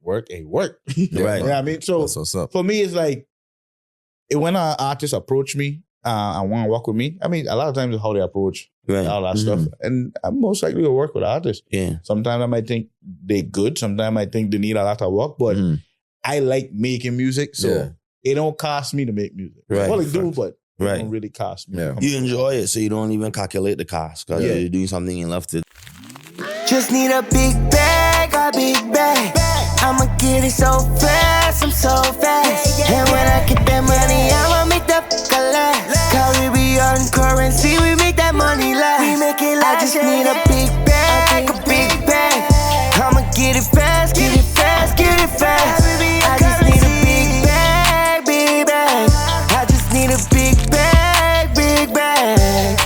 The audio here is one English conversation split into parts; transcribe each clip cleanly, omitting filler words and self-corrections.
work ain't work. Right. You know what I mean? So That's what's up. for me, it's like when an artist approach me and want to work with me, I mean, a lot of times it's how they approach Right. all that stuff. And I'm most likely to work with artists. Yeah. Sometimes I might think they're good. Sometimes I think they need a lot of work. But I like making music. So it don't cost me to make music. Right. Well, it do, but it Right. don't really cost me. Yeah. You enjoy it, so you don't even calculate the cost because you're doing something you love to. Just need a big bag, a big bag. I'ma get it so fast, I'm so fast. And when I get that money, I'ma make that last. Caribbean currency, we make that money last. We make it last. I just need a big bag, a big bag. I'ma get it fast, get it fast, get it fast. I just need a big bag, big bag. I just need a big bag, big bag.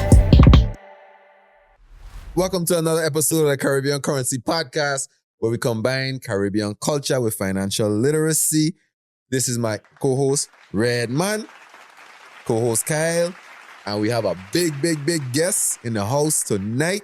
Welcome to another episode of the Caribbean Currency Podcast, where we combine Caribbean culture with financial literacy. This is my co-host, Redman, co-host Kyle, and we have a big guest in the house tonight.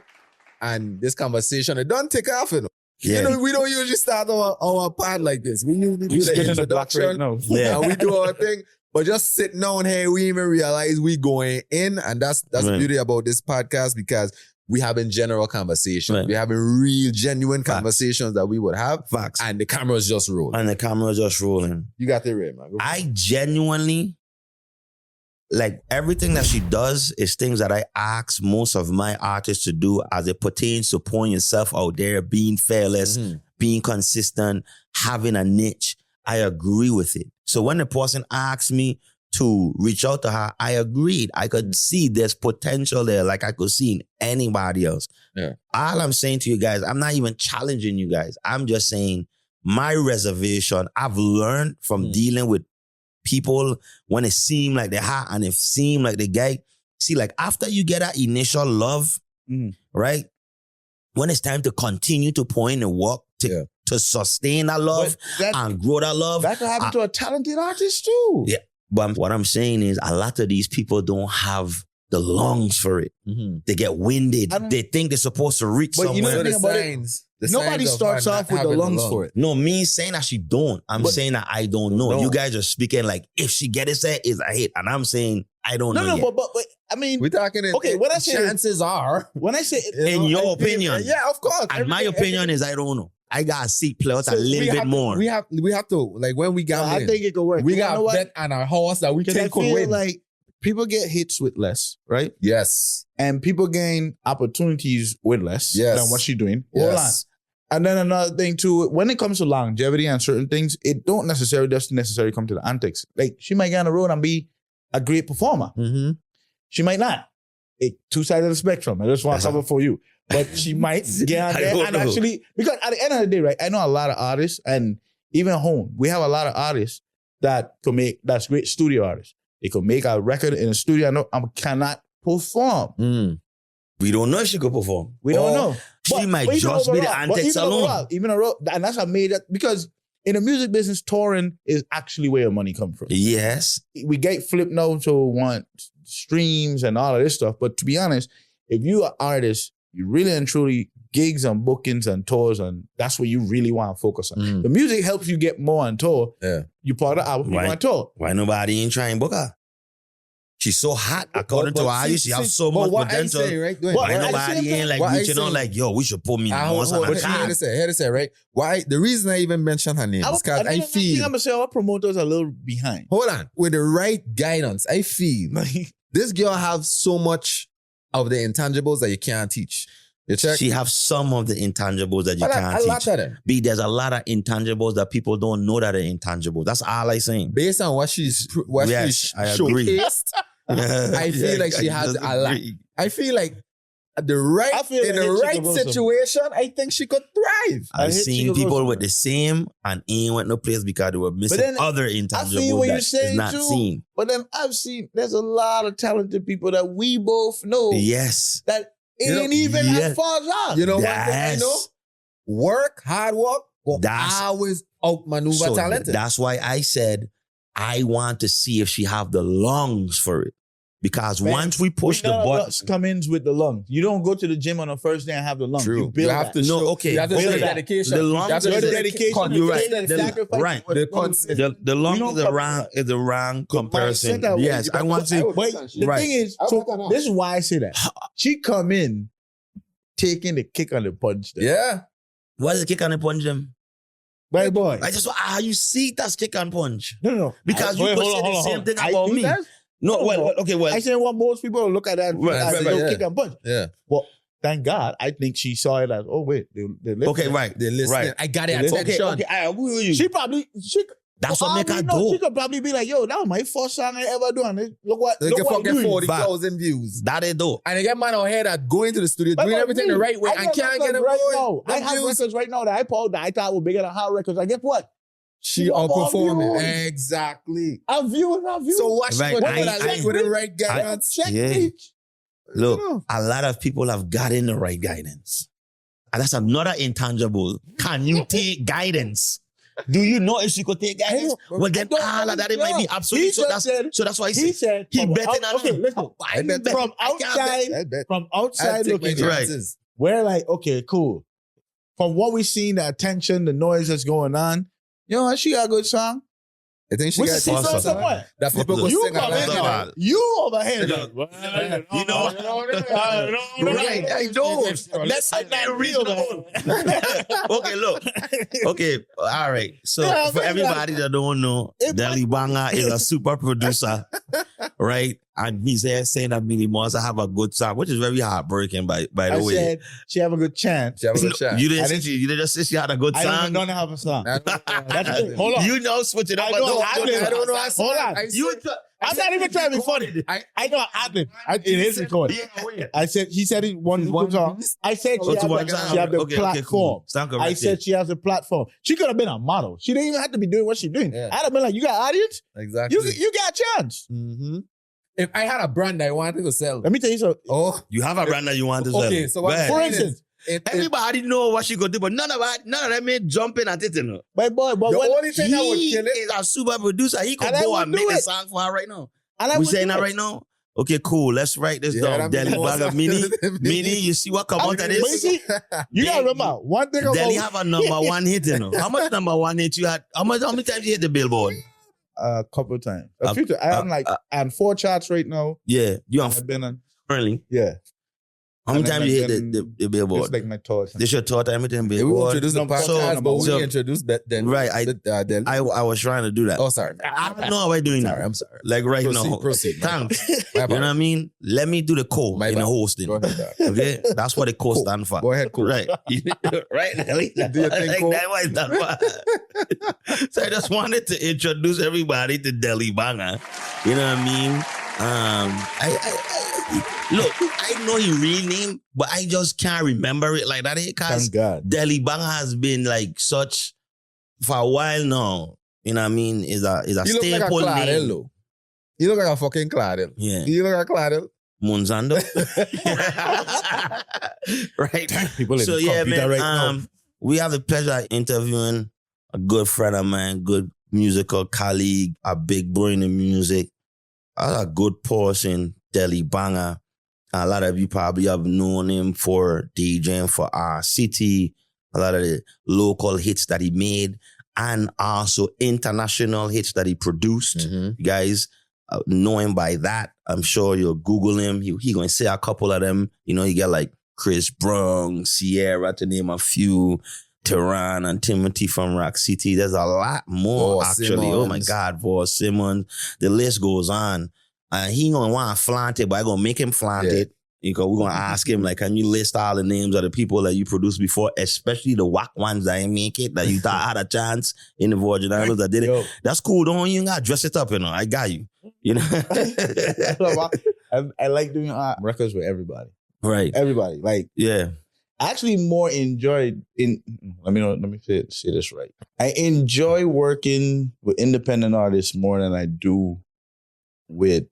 And this conversation, it don't take off, you know. Yeah. You know, we don't usually start our pod like this. We usually do just the get in the block right introduction, now. Yeah. and we do our thing. But just sitting down here, we even realize we going in, and that's the Right. beauty about this podcast, because we having general conversations. Right. We having real, genuine Facts. conversations that we would have. Facts. And the camera's just rolling. And the camera just rolling. You got the red, man. Go. I genuinely, like, everything that she does is things that I ask most of my artists to do as it pertains to putting yourself out there, being fearless, being consistent, having a niche. I agree with it. So when the person asks me to reach out to her, I agreed. I could see there's potential there, like I could see in anybody else. Yeah. All I'm saying to you guys, I'm not even challenging you guys. I'm just saying my reservation, I've learned from dealing with people when it seemed like they're hot and it seemed like the guy. See, like after you get that initial love, right? When it's time to continue to pour in the work to sustain that love and grow that love. That could happen to a talented artist too. Yeah. But what I'm saying is a lot of these people don't have the lungs for it. They get winded. They think they're supposed to reach But you know somewhere. the thing about it, nobody starts off with the lungs for it. No, me saying that she don't. I'm saying that I don't know. No. You guys are speaking like if she get it set, it's a hit. And I'm saying I don't know yet. But I mean, We're talking in, okay, when I say chances are. when I say In your opinion. Yeah, of course. And my opinion is I don't know. I gotta seek play out So a little bit more. We have to, like when we got I think it could work. we You know got what? bet on our horse that we Because I think could feel win. like people get hits with less, right? Yes. And people gain opportunities with less Yes. than what she's doing. Hold on. Yes. And then another thing too, when it comes to longevity and certain things, it don't necessarily come to the antics. Like she might get on the road and be a great performer. She might not. Two sides of the spectrum. I just want to cover for you. But she might get on I there don't and know. actually, because at the end of the day, right, I know a lot of artists, and even home, we have a lot of artists that could make, that's great studio artists. They could make a record in a studio. I know I cannot perform. We don't know if she could perform. We don't know. She might just be the antics alone. Even and that's what made it, because in the music business, touring is actually where your money comes from. Yes. We get flipped now to want streams and all of this stuff. But to be honest, if you are artist, you really and truly gigs and bookings and tours, and that's what you really want to focus on. The music helps you get more on tour. Yeah. You part of the album, you Right. on tour. Why nobody ain't trying to book her? She's so hot. According to her, she has so much what potential. I say, right? What- Why at the nobody same ain't like what I reaching out say- like, yo, we should put me once on a But here card. to say, right? Why the reason I even mentioned her name is because I feel I'm gonna say our promoters are a little behind. hold on, with the right guidance, I feel this girl have so much of the intangibles that you can't teach. You check? She have some of the intangibles that you a can't lot teach. of them. B, there's a lot of intangibles that people don't know that are intangibles. That's all I saying. Based on what she's Yes, I agree. showcased, I feel like she has a lot. I feel like in the right situation, I think she could thrive. I've hit seen you people also. with the same and ain't went no place because they were missing then other I feel intangibles what that you're is saying not too. seen. But then I've seen there's a lot of talented people that we both know Yes. that You know, ain't even yes. as far as us. You know what Yes. I know? Hard work will That's- always outmaneuver So talented. that's why I said I want to see if she have the lungs for it. Because Man, once we push the none of button, us come in with the lungs. You don't go to the gym on the first day and have the lungs. True. You build You have that. to show. okay. You have to build show that. dedication. The You lungs have to is show the dedication. You're right. The sacrifice. Right. The We long don't is the come- wrong is the wrong comparison. mindset that way. Yes, I want to. But the Right. thing is, so this is why I say that. She come in taking the kick on the punch. There. Yeah. What is the kick and the punch them? Right, boy. I just you see that's kick and punch. No. Because you Wait, could hold say on, the hold on, same hold on. thing I about think me. that's- No, No, well, okay, well. I say what most people look at that as a right, kick and punch. Yeah. Well, thank God. I think she saw it as, oh wait, they Okay, right. They listen. Right. I got it. They listen. Attention. Okay, I agree with you. She probably That's what I make her mean, no, dope. She could probably be like, yo, that was my first song I ever do, and look what They look get what fucking doing. 40,000 views. That is dope. And they get man out here that go into the studio But doing for everything me, the right way I and got can't get records them right going. now. I have records right now that I pulled that I thought were bigger than her records. I guess what? She More outperforming. views. Exactly. Our viewers. So what she Right, gonna I- do that I- with the right guidance? Check Yeah. each. Look, You know. a lot of people have gotten the right guidance. And that's another intangible. Can you take guidance? Do you know if she could take guidance? Well, then all of that, it might be absolute. He So just that's, said- so that's why He said he from betting on okay, him. listen. I bet that. From I can't outside, bet. I bet. from I'll outside take my looking, Right. chances. we're like, okay, cool. From what we seen, the attention, the noise that's going on, you know, she got a good song. I think she We got should see awesome. some somewhere. that people go You sing come along. in about there. it. You over here. Look, like, you know- Right, I don't. Let's say that real. Okay, look. Okay, all right. So Yeah, for man, everybody that don't know, It Deli Banga is a super producer, right? And he's there saying that Minnie Moss have a good song, which is very heartbreaking, by I the way. said she have a good chance. She have a good shot. You didn't I say didn't- you didn't just say she had a good I don't song. even know to have a song. I don't know. That's it. Hold on. You know, switch it up. I but know, don't- I don't- did. I don't know. Hold on. I'm not even trying to be funny. I know ad-lib. It is recorded. I said he said it one song. I said she Oh, has to one the, song. she have the Okay, platform. cool. Sound correct, I said she has a platform. She could have been a model. She didn't even have to be doing what she's doing. Yeah. I'd have been like, you got audience? Exactly. You got a chance. Mm-hmm. If I had a brand I wanted to sell, Let me tell you something. oh, You have a brand that you want to sell. okay. So Go what ahead. For I'm saying instance, is, Everybody know what she could do, but none of them ain't jumping at it, you know. my boy, but the when, only thing that would He kill it, is a super producer. He could And I go would and do make a it. song for her right now. and I We would saying do that it. right now? Okay, cool. Let's write this Yeah, down. that Deli means Banga more Mini. than- Mini, you see what come out of But you this? see, you gotta remember one thing Deli about have a number one hit, you know. How much number one hit you had? How many times you hit the Billboard? a couple of times. A few times. I'm 4 charts right now. Yeah, you on I've been on. currently. Yeah. How many And times then you I've hit been- the It's But like my thoughts. this your thought time hitting we Billboard? introduce the No, podcast, so- but we so- introduce that then. Right, Deli. I was trying to do that. Oh, sorry. I don't know how I doing Sorry, that. I'm sorry. Like right now. Proceed. Thanks. My You know bad. what I mean? Let me do the co My in the bad. hosting. Go ahead, dog. Okay? That's what the co Cool. stand for. Go ahead, cool. Right. Right, Nelly? Do your thing, Like, cool. that's what it's done for. So I just wanted to introduce everybody to Deli Banga. You know what I mean? Look, I know his real name, but I just can't remember it like that. Because Thank God. Deli Banga has been like such for a while now. You know what I mean? Is a You look like a staple Claudel, name. though. You look like a fucking Claudel. Yeah. You look like a Claudel. Monzando. Right. People in So the yeah, computer man. right now. We have the pleasure of interviewing a good friend of mine, good musical colleague, a big bro in the music, a good person, Deli Banga. A lot of you probably have known him for DJing for our city, a lot of the local hits that he made, and also international hits that he produced. You guys know him by that. I'm sure you'll Google him. He gonna say a couple of them. You know, you get like Chris Brown, Sierra, to name a few, Tehran and Timothy from Rock City. There's a lot more, Voss actually. Oh my Simmons. God, Voss Simmons. The list goes on. He gonna want to flaunt it, but I gonna make him flaunt Yeah. it. Because we're gonna ask him, like, can you list all the names of the people that you produced before, especially the whack ones that ain't make it, that you thought had a chance in the Virgin Islands that did it. Yo, That's cool. Don't you gotta dress it up, you know. I got you. You know? I like doing records with everybody. Right. Everybody. Like, Yeah. I actually more enjoyed let me say this right. I enjoy working with independent artists more than I do with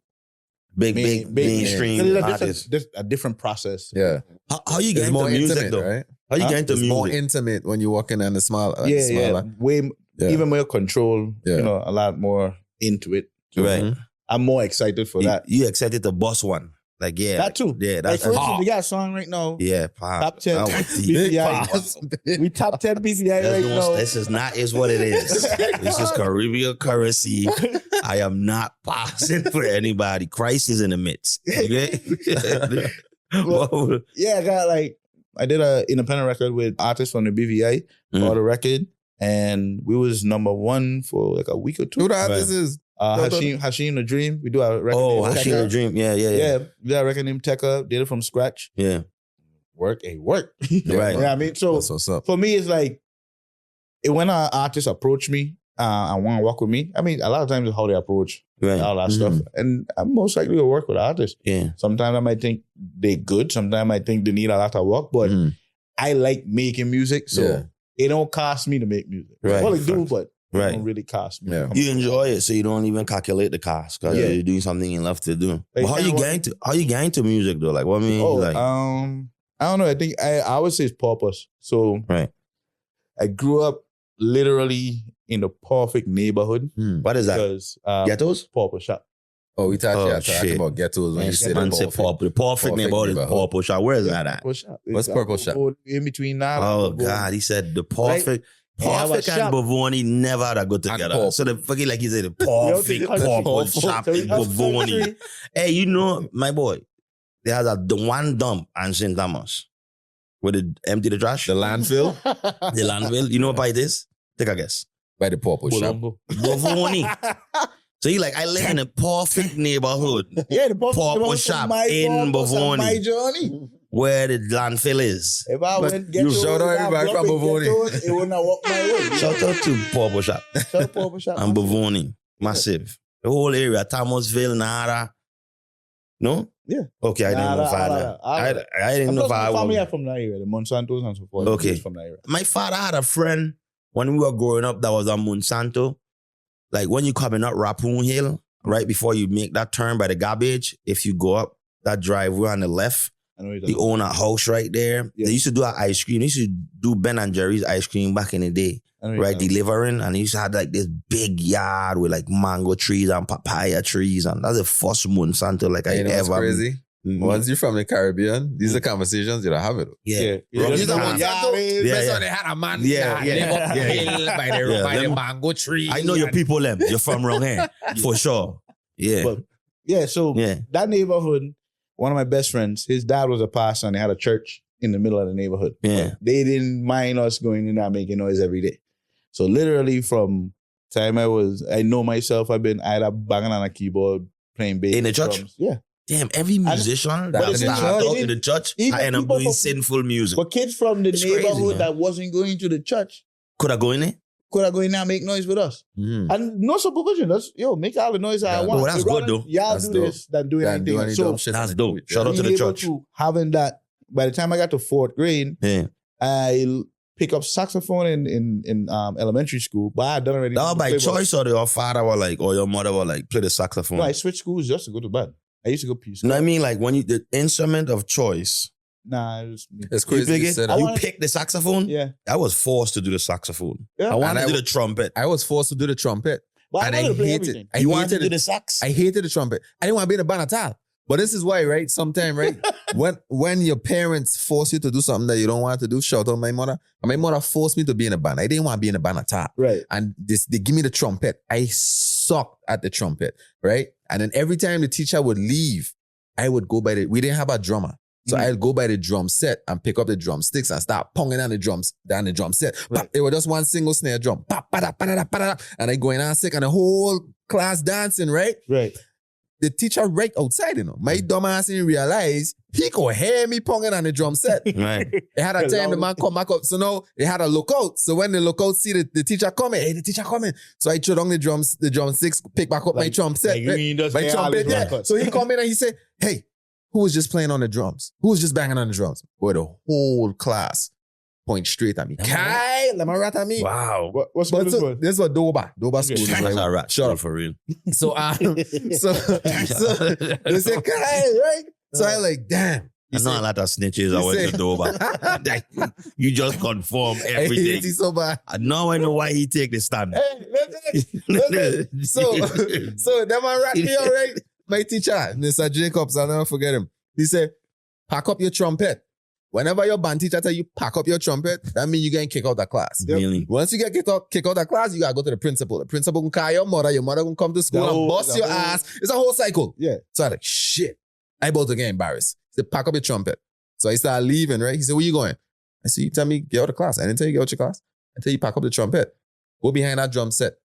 Big mainstream It's artists. a different process. Yeah. How you get It's into more music intimate, though? right? How you get into It's music? more intimate when you're walking on the small. Yeah. smaller. Way Yeah. even more control. Yeah. You know, a lot more into it. Right. I'm more excited for that. You excited to bust one. Like, yeah. That too. Yeah, Like, that's for instance, hard. we got a song right now. Yeah, pop. Top 10 BPI. We top 10 BPI right now. This is not is what it is. This is Caribbean currency. I am not passing for anybody. Christ is in the midst. Okay? Well, yeah, I did a independent record with artists from the BVI for the record, and we was number 1 for like a week or 2. Who the artist is? Hashim the Dream. We do a record. Oh, named Hashim Tekka. the Dream. Yeah. Yeah, we got a record named Tekka. Did it from scratch. Yeah. Work. Right. Yeah, I mean, so That's what's up. for me, it's like when an artist approach me and want to work with me, I mean, a lot of times it's how they approach Right. all that stuff. And I'm most likely to work with artists. Yeah. Sometimes I might think they're good. Sometimes I think they need a lot of work. But I like making music, so Yeah. it don't cost me to make music. Right. Well, it do, but it Right. don't really cost me. Yeah. You enjoy it, so you don't even calculate the cost because Yeah. you're doing something you love to do. Like, But how you get into music though? Like, what I mean? Like, I don't know. I think I would say it's purpose. So right. I grew up literally in the perfect neighborhood What is that? because Ghettos? purple shop. Oh, we talking shit. about ghettos when you say Man, the say perfect. the perfect neighborhood is Purple Shop. Where is that at? Purple shop. What's Purple Shop? In between now. Oh God, he said the perfect. They have a Perfect and shop. Bavoni never had a go Purple. together. So the fucking like he said the perfect purple shop in Bavoni. Hey, you know, my boy, there has the one dump and St. Thomas. Where they empty the trash. The landfill The landfill. You know about this? Take a guess. by the purple shop. Bavoni. So you like, I live in a perfect neighborhood Yeah, the Purple shop in Bavoni. My journey. where the landfill is. If I But went you shout out everybody from Bavoni. it wouldn't have walked my way. Shout out to Purple Shop Shout out Purple shop. and Bavoni. Massive. The whole area, Thomasville, Nara. No? Yeah. Okay, I didn't know father. I didn't know My father. family are from that area, the Monsantos and so forth. Okay. From that area. My father had a friend when we were growing up that was on Monsanto. Like when you coming up Rappoon Hill, right before you make that turn by the garbage, if you go up that driveway on the left, I know they own a house right there. Yeah. They used to do ice cream. They used to do Ben and Jerry's ice cream back in the day, right? Delivering. And they used to have like this big yard with like mango trees and papaya trees. And that's the first Monsanto like I You know what's ever. crazy? Mhm. Once you're from the Caribbean, these are conversations you don't have it. Yeah. Yeah. These are Yeah. Monsanto. Yeah, That's yeah. why they had a man Yeah, yeah, live up yeah. hill by the Yeah, by the them- mango tree. I know your people, them. You're from wrong here. For sure. Yeah. But yeah, so Yeah. that neighborhood, one of my best friends, his dad was a pastor and they had a church in the middle of the neighborhood. Yeah. But they didn't mind us going in there making noise every day. So literally from time I know myself, I've been either banging on a keyboard, playing bass. In the church? drums. Yeah. Damn, every musician that it's in started church. out in the church, Even I end up people doing from- sinful music. But kids from the It's crazy, neighborhood man. that wasn't going to the church Could I go in there? could have go in there and make noise with us. Mhm. And no supervision. That's make all the noise I Yeah. want. Oh, that's I'd good, rather though. Y'all That's do dope. this than doing Can't do anything. any So dumb shit. That's dope. Shout out to being the able church. to having that, by the time I got to 4th grade, Yeah. I pick up saxophone in elementary school, but I had done already. That was by choice or your father were like, or your mother were like, play the saxophone? No, I switched schools just to go to band. I used to go peace. No, I mean like when you, the instrument of choice, Nah, it was me. It's you crazy. pick You it, said I that. you wanna- pick the saxophone. Yeah. I was forced to do the saxophone. Yeah. I wanted And to do the trumpet. I was forced to do the trumpet. But and I wanted to play hated everything. I You wanted to hated do it. the sax? I hated the trumpet. I didn't want to be in a band at all. But this is why, right? Sometime, right? when your parents force you to do something that you don't want to do, shout out my mother. And my mother forced me to be in a band. I didn't want to be in a band at all. Right. And they give me the trumpet. I sucked at the trumpet, right? And then every time the teacher would leave, I would go we didn't have a drummer. So I'd go by the drum set and pick up the drumsticks and start ponging down the drum set. Right. Pop, it was just one single snare drum. Pop, ba-da, ba-da, ba-da, and I going on sick and the whole class dancing, right? Right. The teacher right outside, my dumb ass didn't realize he could hear me ponging on the drum set. Right. It had a time the man come back up. So now it had a lookout. So when the lookout see the teacher coming, hey, the teacher coming. So I threw down the drumsticks, pick back up my drum set. Like, you mean just my hear all trumpet, the yeah. drum cuts. So he come in and he said, hey, who was just playing on the drums? Who was just banging on the drums? Boy, the whole class point straight at me. Kai, let me rat at me. Wow. What's But this so, one? this was Doba school. That's Like, a rat. shut up. For real. So they said, Kai, right? So I like, damn. I know a lot of snitches I went to do, but you just confirm I hate everything. it so bad. Now I know why he take the stand. Hey, listen. So that man rat me all right. My teacher, Mr. Jacobs, I'll never forget him. He said, pack up your trumpet. Whenever your band teacher tell you pack up your trumpet, that means you're getting kicked out of class. Really? Once you get kicked out of class, you gotta go to the principal. The principal can call your mother can come to school and bust your ass. It's a whole cycle. Yeah. So I'm like, shit. I about to get embarrassed. He said, pack up your trumpet. So I started leaving, right? He said, where you going? I said, you tell me get out of class. I didn't tell you get out of your class. I tell you pack up the trumpet. Go behind that drum set.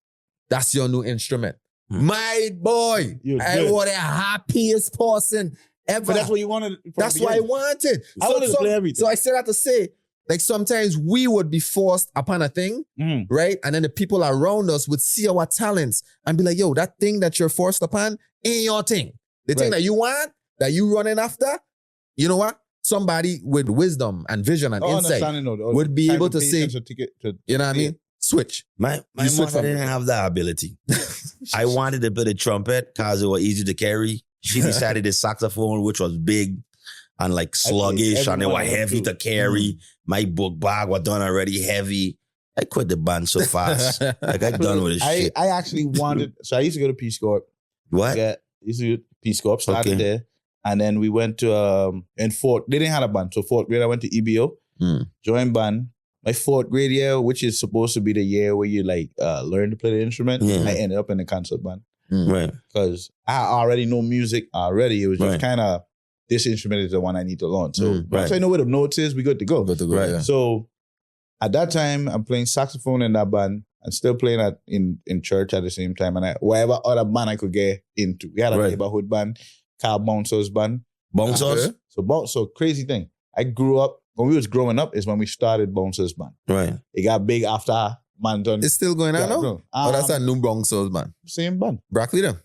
That's your new instrument. My boy, I was the happiest person ever. But that's what you wanted. That's what I wanted. I wanted to play everything. So I said that to say, like sometimes we would be forced upon a thing, right? And then the people around us would see our talents and be like, yo, that thing that you're forced upon ain't your thing. The thing that you want, that you running after, you know what? Somebody with wisdom and vision and insight would be able to say, you know what I mean? Switch. My mother didn't have that ability. I wanted to play the trumpet because it was easy to carry. She decided the saxophone, which was big and like sluggish and it was heavy to carry. My book bag was done already heavy. I quit the band so fast. Like I done with this shit. I actually wanted, so I used to go to Peace Corps. What? Yeah, used to go to Peace Corps, started there. And then we went to, in fourth, they didn't have a band. So fourth grade, I went to EBO, joined band. My fourth grade year, which is supposed to be the year where you like learn to play the instrument, I ended up in the concert band. Right. Because I already know music already. It was just kind of, this instrument is the one I need to learn. So once I know where the notes is, we good to go. Yeah. So at that time, I'm playing saxophone in that band. I'm still playing at in church at the same time. And whatever other band I could get into. We had a neighborhood band, Car Bouncers band. Bouncers? So crazy thing. I grew up, when we was growing up is when we started Bouncers band. Right. It got big after man done. It's still going on now? That's a new Bouncers band. Same band. Broccoli them?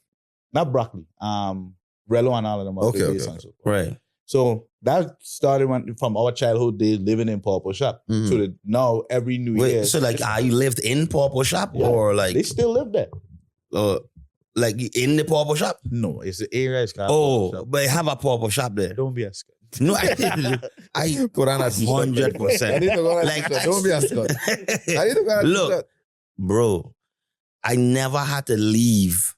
Not Broccoli. Rello and all of them. Okay. Right. So that started from our childhood days living in Purple Shop. So now every new year. So like, you lived in Purple Shop or like? They still live there. Like in the Purple Shop? No, it's the area. It's called Purple Shop. But they have a Purple Shop there. Don't be a scared. No, I put on 100%. I need to go Like, don't be a scut. I need to go Look, bro, I never had to leave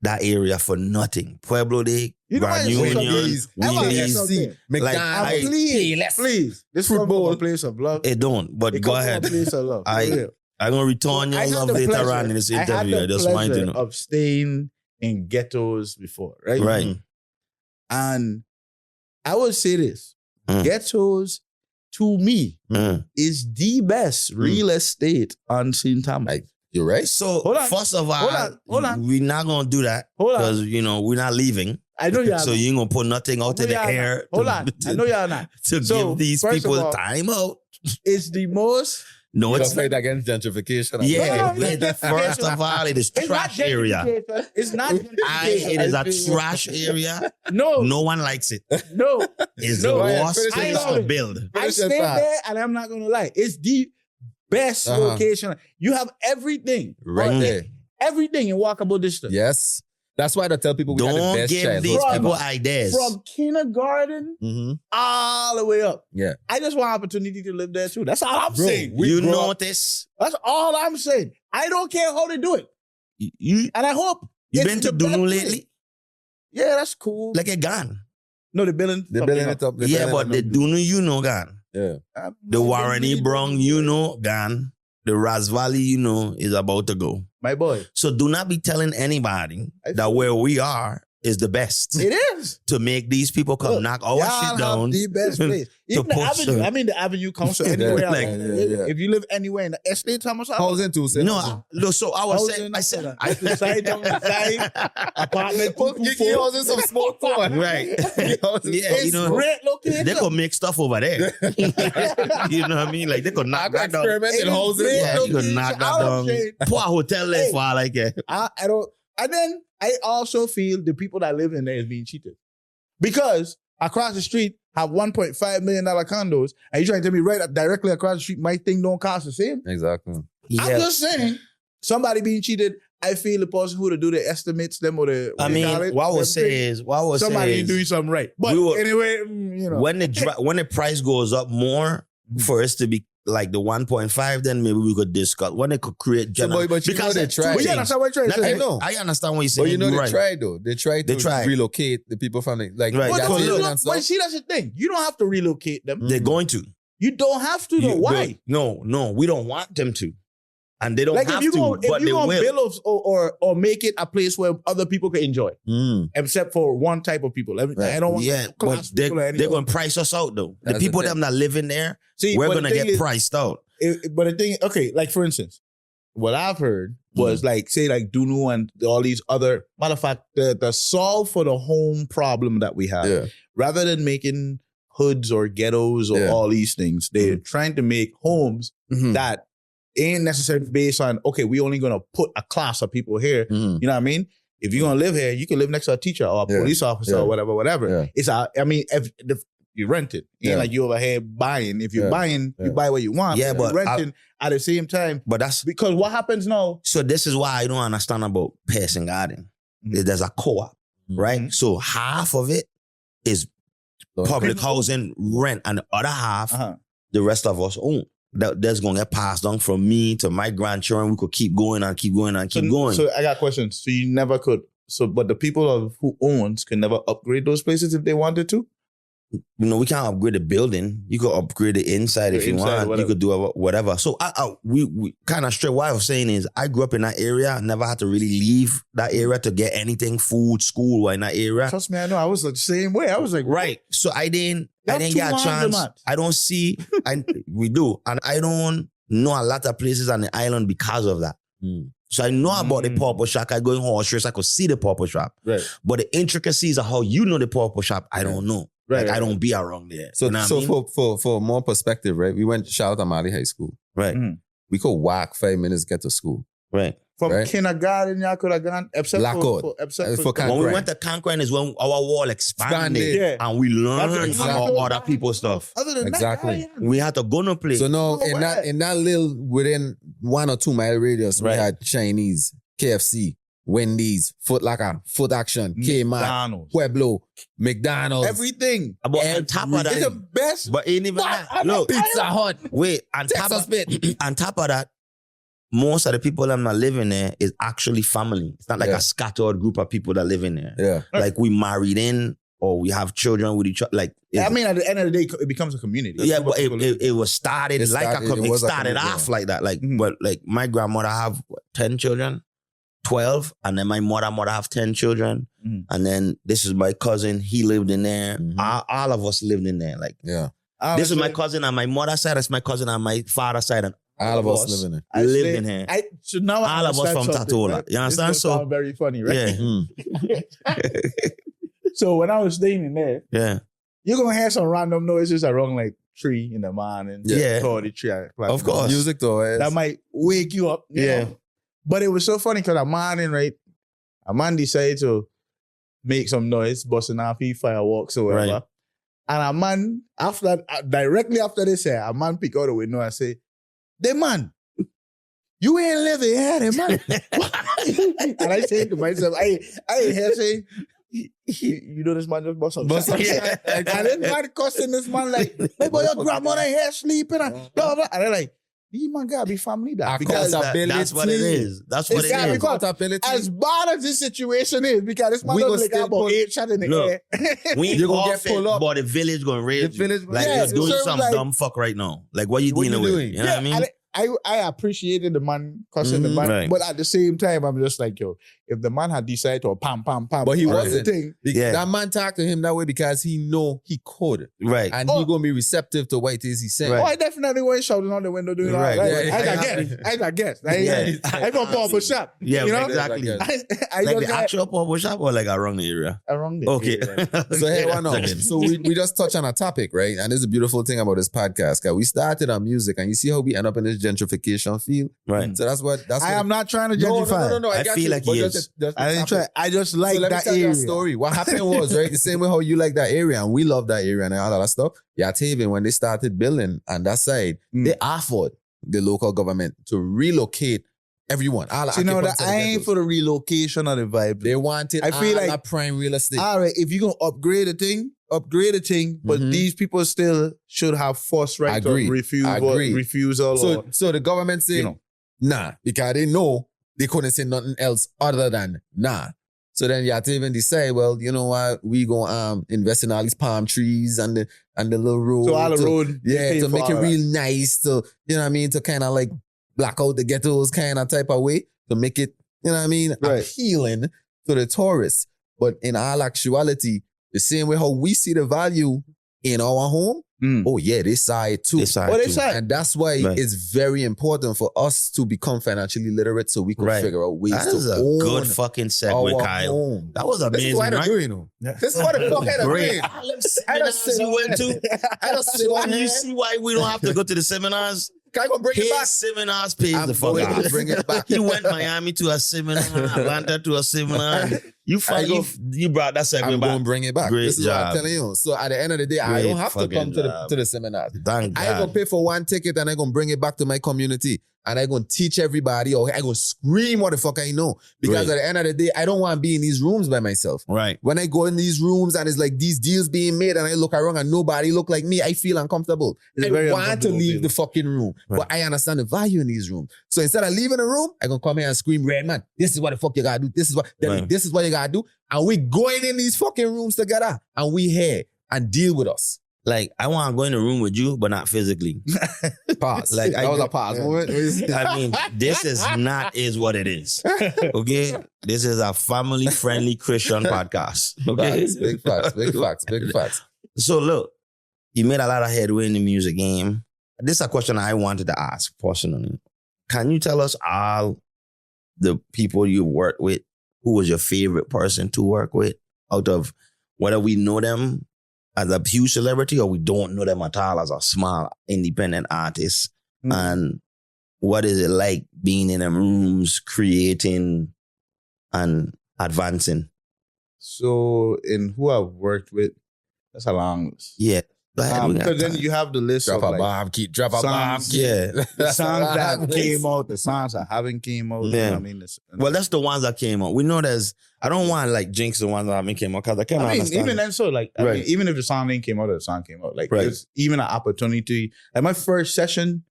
that area for nothing. Pueblo Day, Grand Union, Willies. Like, please. This football place of love. It don't, but go ahead. Place of love. I'm going to return your love later on in this interview. I just want to know. Of staying in ghettos before, right? Right. And I would say this. Ghettos, to me, is the best real estate on St. Thomas. You're right. So, Hold on. first of all, Hold on. we're not going to do that because, we're not leaving. I know you're So you ain't going to put nothing out in the air. Hold on. I know you're not. To give these people time out. It's the most... No, It's it's fight against gentrification. Yeah, No, first of all, it is trash area. It's not gentrification. It is a trash area. No. No one likes it. No. It's No, the I worst finish place it. to build. I stayed there and I'm not going to lie. It's the best location. You have everything. Right there. Everything in walkable distance. Yes. That's why I tell people we got the Don't best give childhood these ever. people ideas. From kindergarten all the way up. Yeah. I just want opportunity to live there too. That's all I'm saying. You notice? That's all I'm saying. I don't care how they do it. And I hope. You it's been to the best Dunu place. lately? Yeah, that's cool. Like a gun. No, they're building. They're building it up. Yeah, but the Dunu gun. Yeah. The Warreni Brong gun. The Ras Valley is about to go. My boy. So do not be telling anybody that where we are is the best. It is. To make these people come knock our shit down. The best place. Even the push avenue. I mean the Avenue Council anywhere else. like, If you live anywhere in the estate, Thomas. Housing too. No, so I was saying, I said, the side down the side, apartment 224. Housing some smoke for it. right. Yeah, It's great location. they could make stuff over there. You know what I mean? Like they could knock that down. Experiment in housing. Yeah, you could knock that down. Poor hotel life for all I care. I don't. And then I also feel the people that live in there is being cheated. Because across the street have $1.5 million condos, and you're trying to tell me right up directly across the street, my thing don't cost the same? Exactly. Yeah. I'm just saying, somebody being cheated I feel the person who to do the estimates, them or the what I would say is somebody doing something right. But anyway, you know, when the price goes up more for us to be like the 1.5, then maybe we could discuss when they could create general. But you know they tried. But you understand what you're trying to say? I understand what you're saying. But you know they right. tried though. They tried to relocate the people from the Right. But see, that's the thing. You don't have to relocate them. They're going to. You don't have to though. Why? No, we don't want them to. And they don't like have if you to, gonna, but if you they will. build or make it a place where other people can enjoy, except for one type of people. I don't want but they're going to price us out though. The people them that live in there, we're going to get priced out. But the thing, okay, like for instance, what I've heard was like, say like Dunu and all these other, matter of fact, the solve for the home problem that we have, rather than making hoods or ghettos or all these things, they're trying to make homes that ain't necessarily based on, okay, we only going to put a class of people here. You know what I mean? If you're going to live here, you can live next to a teacher or a police officer or whatever. It's if you rent it. It ain't like you over here buying. If you're buying, you buy what you want. Yeah, but renting at the same time. But that's because what happens now. So this is why I don't understand about passing garden. There's a co-op, right? So half of it is public housing rent, and the other half, the rest of us own. That's gonna get passed on from me to my grandchildren. We could keep going and keep going and keep going. So I got questions. So you never could. So, but the people who owns can never upgrade those places if they wanted to. You know, we can't upgrade the building. You could upgrade the inside if you want. You could do whatever. So we kind of straight. What I was saying is, I grew up in that area. Never had to really leave that area to get anything, food, school, or in that area. Trust me, I know. I was the same way. I was like, right. So I didn't get a chance. I don't see. We do, and I don't know a lot of places on the island because of that. So I know about the purple shop. I go in horse race. I could see the purple shop. Right. But the intricacies of how you know the purple shop, I don't know. Right, I don't be around there. So, you know what I mean? for more perspective, right? We went shout out to Mali High School. Right. We could walk 5 minutes get to school. Right. From kindergarten, y'all could have gone except for when we went to Conquering is when our wall expanded. And we learned about other people's stuff. Other than that, we had to go no place. So now in that little within 1 or 2 mile radius, we had Chinese, KFC, Wendy's, Foot Locker, Foot Action, Kmart, Pueblo, McDonald's. Everything. But on top of that, it's the best. But ain't even that. Look, Pizza Hut. Wait, on top of that, most of the people that are not living there is actually family. It's not like a scattered group of people that live in there. Yeah. Like we married in or we have children with each other. Like I mean, at the end of the day, it becomes a community. Yeah, but it was started like a community. It started off like that. Like, but like my grandmother have 10 children. 12, and then my mother have 10 children, and then this is my cousin. He lived in there. All of us lived in there. Like, this is my cousin on my mother's side. That's my cousin on my father's side, and all of us live in there. I lived in here. So now all of us from Tatola. Right? You understand? This sound very funny, right? Yeah. So when I was staying in there, you're gonna hear some random noises around like 3 in the morning. The tree. Of course, music though. That might wake you up. You know? But it was so funny because a man decided to make some noise, busting off fireworks or whatever. Right. And a man, directly after this, a man pick out the window and say, "The man, you ain't living here, the man." And I say to myself, I ain't here saying, you know this man just bust some shit. And this man cussing this man like, "Hey boy, your grandmother here sleeping," and blah, blah. And they're like, these man gotta be family that. Because that's what it is. That's what it is. Because as bad as this situation is, because this man doesn't like about 8 shots in the air. We ain't gonna get pulled up, but the village gonna raise you. Like you're doing some dumb fuck right now. Like what you dealing with? You know what I mean? I appreciated the man cussing the man, but at the same time, I'm just like, yo, if the man had decided to pam, but he wasn't. Thing. That man talked to him that way because he know he could. Right. And he gonna be receptive to what it is he's saying. Oh, I definitely wasn't shouting on the window doing all that. I guess. I don't pop a shop. Yeah, you know? Exactly. I like the actual pop a shop or like around the area? Around the area. Okay. So hey, why not? So we just touched on a topic, right? And this is a beautiful thing about this podcast. Cause we started on music and you see how we end up in this gentrification field. Right. So that's what I am not trying to gentrify. No. I feel like he is. I didn't try. I just like so let that me tell you area. a story. What happened was, right, the same way how you like that area and we love that area and all that stuff. Yeah, Taven, when they started building on that side, they offered the local government to relocate Everyone. All See, no, occupants that of the I ain't ghettos. for the relocation or the vibe. They want it. I feel all like- a prime real estate. All right, if you're gonna upgrade a thing, but Mhm. these people still should have force right Agreed. to refusal, Agreed. refusal. So, or, so the government say, you know. nah, because they know they couldn't say nothing else other than nah. So then you have to even decide, well, you know what, we gonna invest in all these palm trees and the little road. So all the to- road, they yeah, pay to for make it all that. real nice, to, you know what I mean, to kind of like block out the ghettos kind of type of way, to make it, you know what I mean, Right. appealing to the tourists. But in all actuality, the same way how we see the value in our home, Mm. oh yeah, they saw it too. They saw What it they too. say? And that's why Right. it's very important for us to become financially literate so we can Right. figure out ways That to is a own good fucking segue, our Kyle. home. That was This amazing, is what I'm right? doing, you know. This is what the fuck I'm Great. doing. I don't seminars sit you went to. I don't sit So on you here. see why we don't have to go to the seminars? Can I go bring it His back? seminars pays I'm the fuck going out. to bring it back. He went Miami to a seminar, Atlanta to a seminar. You finally you brought that I'm segment going back. to bring it back. Great this is what I'm job. telling you. So at the end of the day, I Great don't have to fucking come job. to the seminars. Thank I gonna God. pay for one ticket and I gonna bring it back to my community and I gonna teach everybody or I gonna scream what the fuck I know. Because Great. at the end of the day, I don't want to be in these rooms by myself. Right. When I go in these rooms and it's like these deals being made and I look around and nobody look like me, I feel uncomfortable. It's I very want to uncomfortable leave feeling. the fucking room, Right. but I understand the value in these rooms. So instead of leaving the room, I gonna come here and scream, Red man, this is what the fuck you gotta do. This is what Right. this is what you gotta do. And we going in these fucking rooms together and we here and deal with us. Like, I want to go in the room with you, but not physically. Pause. Like, that I was go- a pause moment. I mean, this is what it is. Okay? This is a family-friendly Christian podcast. Okay? Facts, big facts, big facts, big facts. So look, you made a lot of headway in the music game. This is a question I wanted to ask personally. Can you tell us all the people you worked with? Who was your favorite person to work with? Out of whether we know them as a huge celebrity or we don't know them at all as a small independent artist. Mm. And what is it like being in them rooms, creating and advancing? So in who I've worked with, that's a long list. Yeah. Go ahead, we got Because then time. you have the list Drop of a like, bomb, drop a bomb. songs, Yeah. the songs that came out, the songs that haven't came out. You know Yeah. what I mean? Well, that's the ones that came out. We know I don't want to like jinx the ones that haven't came out because I can't I mean, understand. even then, so like, I Right. mean, even if the song didn't came out, the song came out. Like, Right. it's even an opportunity. Like my first session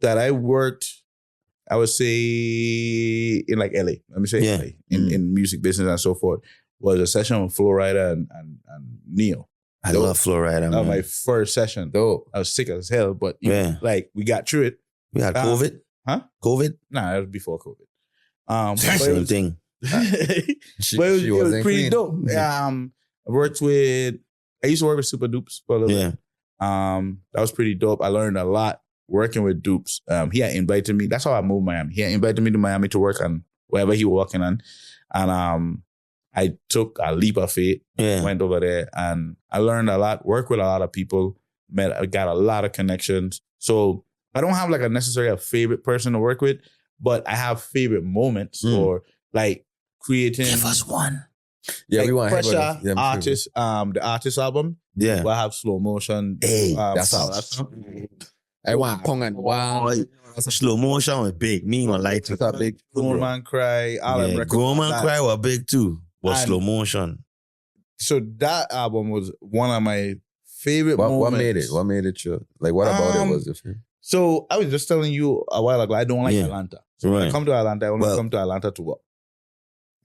that I worked, I would say in like LA. Let me say Yeah. LA in music business and so forth. Was a session with Flo Rida and Neo. I Dope. love Florida, That was man. my first session. Dope. I was sick as hell, but Yeah. like we got through it. We had COVID. Huh? COVID? Nah, that was before COVID. But it Same was- thing. but it was pretty clean. dope. I worked with. I used to work with Super Dupes for a little bit. Yeah. That was pretty dope. I learned a lot working with Dupes. He had invited me. That's how I moved Miami. He had invited me to Miami to work on whatever he was working on, and I took a leap of faith. Yeah. Went over there, and I learned a lot. Worked with a lot of people. I got a lot of connections. So I don't have like a necessarily a favorite person to work with, but I have favorite moments or like creating. Give us one. Yeah, like we want Pressure artist, the artist album. Yeah. Will have slow motion. Hey, that's how- I want Pong and Wow. Slow motion was big. Me ain't gonna lie to you. That's a big. Grown Man Cry. All them Yeah. records Grown like Man that. Cry was big too. But And- slow motion. So that album was one of my favorite What moments. made it? What made it your? Like, what about it was different? So I was just telling you a while ago, I don't like Yeah. Atlanta. So when I Right. come to Atlanta, I only Well- come to Atlanta to work.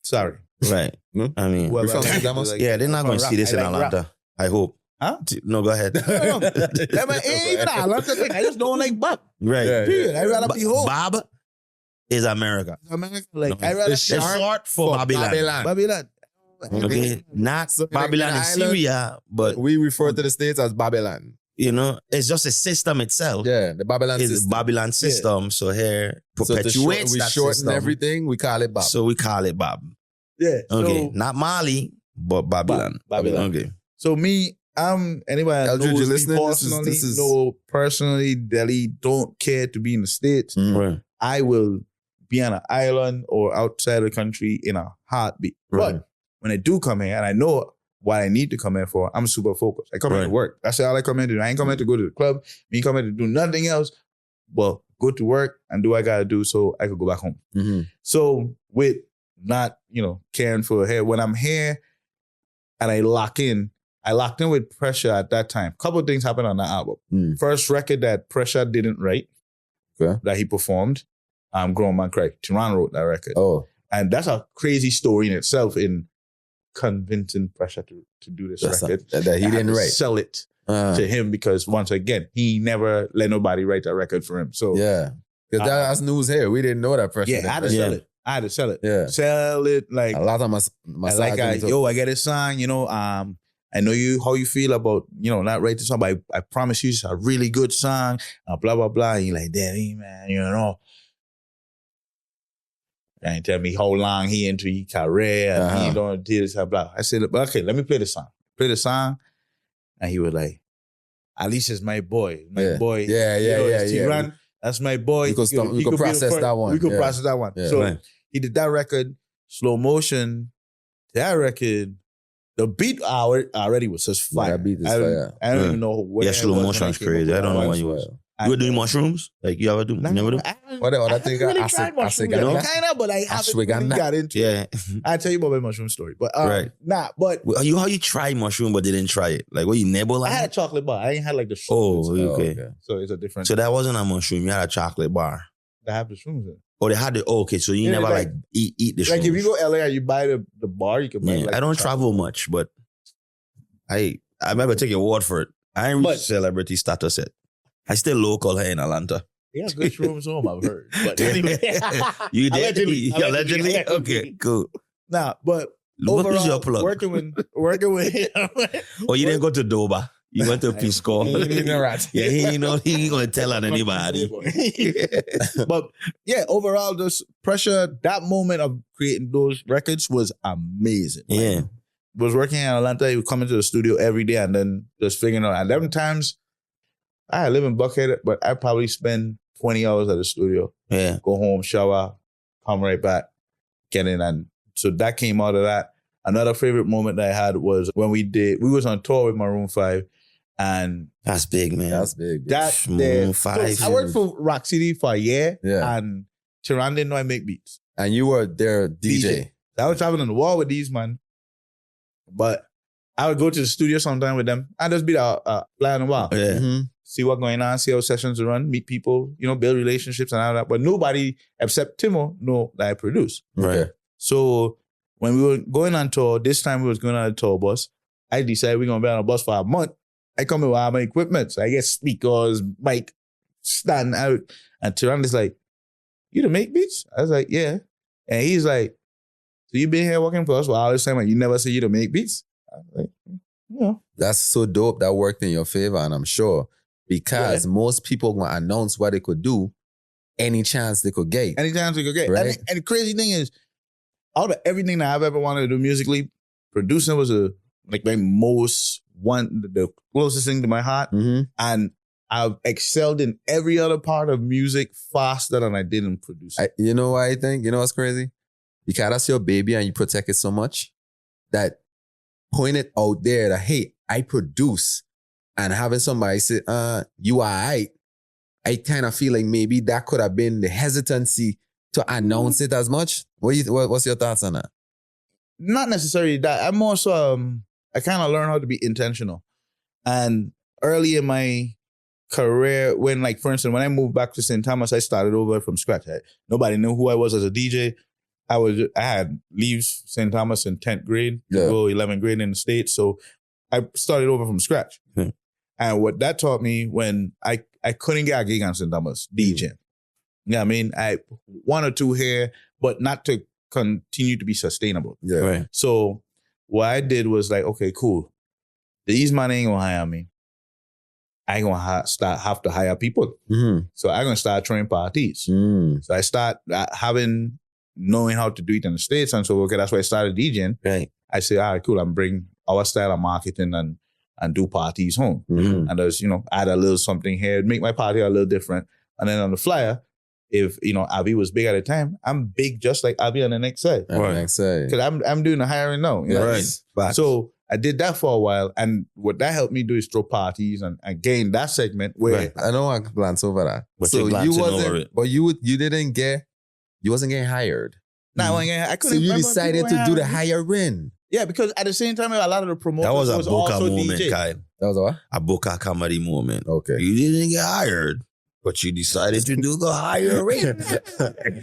Sorry. Right. Hmm? I mean, Whoever from I like, St. like, yeah, they're not gonna rap. see this I in like rap. Atlanta. I hope. Huh? No, go ahead. No. That man ain't even an Atlanta thing. I just don't like Bob. Right. Yeah. Period. I'd rather be home. Bob is America. America, like, No, I'd rather it's be short for Babylon. Babylon. Okay, not So, Babylon like, in the island- Syria, but We refer to the states as Babylon. you know, it's just a system itself. Yeah, the Babylon It's system. a Babylon system. So here So to perpetuates we that shorten system. everything. We call it Bob. So we call it Bob. Yeah. Okay, So, not Mali, but Babylon. Babylon. Okay. so me, anybody that Eldridge, you knows me listening? personally, This is- know personally, Deli don't care to be in the States. Right. I will be on an island or outside the country in a heartbeat. Right. But when I do come here and I know what I need to come here for, I'm super focused. I come here to Right. work. That's all I come here to do. I ain't come here to go to the club. Me come here to do nothing else. Well, go to work and do what I gotta do so I could go back home. Mm-hmm. So with not, caring for hair, when I'm here and I locked in with Pressure at that time. A couple of things happened on that album. First record that Pressure didn't write, that he performed, Grown Man Cry. Tiran wrote that record. Oh. And that's a crazy story in itself in convincing Pressure to do this record. That he didn't write. Sell it to him because once again, he never let nobody write that record for him. So yeah. Because that's news here. We didn't know that Pressure. Yeah, I had to sell it. I had to sell it. Yeah. Sell it like a lot of I get a song, I know how you feel about, not writing song, but I promise you it's a really good song, blah, blah, blah. And you're like, Deli, man, and tell me how long he into his career and he don't do this, blah. I said, okay, let me play the song. Play the song. And he was like, at least it's my boy. My boy. Yeah. That's my boy. You could process that one. We could process that one. Yeah. So he did that record, Slow Motion. That record, the beat already was just fire. That beat is fire. I don't even know where. Yeah, Slow Motion is crazy. I don't know what you was. You were doing mushrooms? Like you ever do? You never do? What I think really tried mushrooms. Kind of, but I haven't really got into it. I'll tell you about my mushroom story. But right. But how you try mushroom but didn't try it? Like what you nibble on? I had a chocolate bar. I ain't had like the shrooms. Oh, okay. So it's a different. So that wasn't a mushroom. You had a chocolate bar. They have the shrooms in. Oh, they had the okay. So you never like eat the shrooms. Like if you go LA and you buy the bar, you can buy like I don't travel much, but I remember taking your word for it. I ain't reached celebrity status yet. I still local here in Atlanta. Yeah, good shrooms home, I've heard. But anyway. You did? Allegedly. Okay, cool. Nah, but what is your overall, plug? working with Oh, you didn't go to Doba. You went to Peace Corps. He he ain't gonna tell on anybody. But yeah, overall, this Pressure, that moment of creating those records was amazing. Yeah. Was working in Atlanta, he would come into the studio every day and then just figuring out. And them times, I live in Buckhead, but I probably spend 20 hours at the studio. Yeah. Go home, shower, come right back, get in. And so that came out of that. Another favorite moment that I had was when we was on tour with Maroon 5. And that's big, man. That's big. Maroon 5. So I worked for Rock City for a year. Yeah. And Tiran didn't know I make beats. And you were their DJ. I was traveling on the wall with these, man. But I would go to the studio sometime with them. I'd just be fly on the wall. Yeah. Mm-hmm. See what's going on, see how sessions run, meet people, build relationships and all that. But nobody except Timo know that I produce. Right. So when we were going on tour, this time we was going on a tour bus, I decided we're going to be on a bus for a month. I come in with all my equipment. So I get speakers, mic, stand out. And Tiran is like, you to make beats? I was like, yeah. And he's like, so you been here working for us for all this time and you never say you to make beats? I was like, no. That's so dope. That worked in your favor, and I'm sure. Because most people going to announce what they could do any chance they could get. Any chance they could get. Right. And the crazy thing is, out of everything that I've ever wanted to do musically, producing was the closest thing to my heart. Mm-hmm. And I've excelled in every other part of music faster than I did in producing. You know what I think? You know what's crazy? Because that's your baby and you protect it so much that point it out there that, hey, I produce. And having somebody say, you are right, I kind of feel like maybe that could have been the hesitancy to announce it as much. What's your thoughts on that? Not necessarily that. I'm also, I kind of learned how to be intentional. And early in my career, when for instance, when I moved back to St. Thomas, I started over from scratch. Nobody knew who I was as a DJ. I had leaves St. Thomas in 10th grade, to go 11th grade in the States. So I started over from scratch. Hmm. And what that taught me when I couldn't get a gig on St. Thomas, DJing. You know what I mean? I one or two here, but not to continue to be sustainable. Yeah. Right. So what I did was okay, cool. These man ain't gonna hire me. I ain't gonna have to hire people. Mm-hmm. So I'm gonna start throwing parties. Mm. So I start knowing how to do it in the States. And so, okay, that's why I started DJing. Right. I say, all right, cool, I'm bring our style of marketing and do parties home. Mm-hmm. And there's, add a little something here, make my party a little different. And then on the flyer, if, Avi was big at the time, I'm big just like Avi on the next side. Right. Next side. Because I'm doing the hiring now. Right. So I did that for a while. And what that helped me do is throw parties and gain that segment where Right. I know I glance over that. But so you're glancing wasn't, over it. but you wasn't getting hired. now I couldn't So you remember decided people to do the hiring me. hiring. Yeah, because at the same time, a lot of the promoters That was a Boca also moment, DJ. Kyle. That was a what? A Boca comedy moment. Okay. You didn't get hired, but you decided to do the hiring.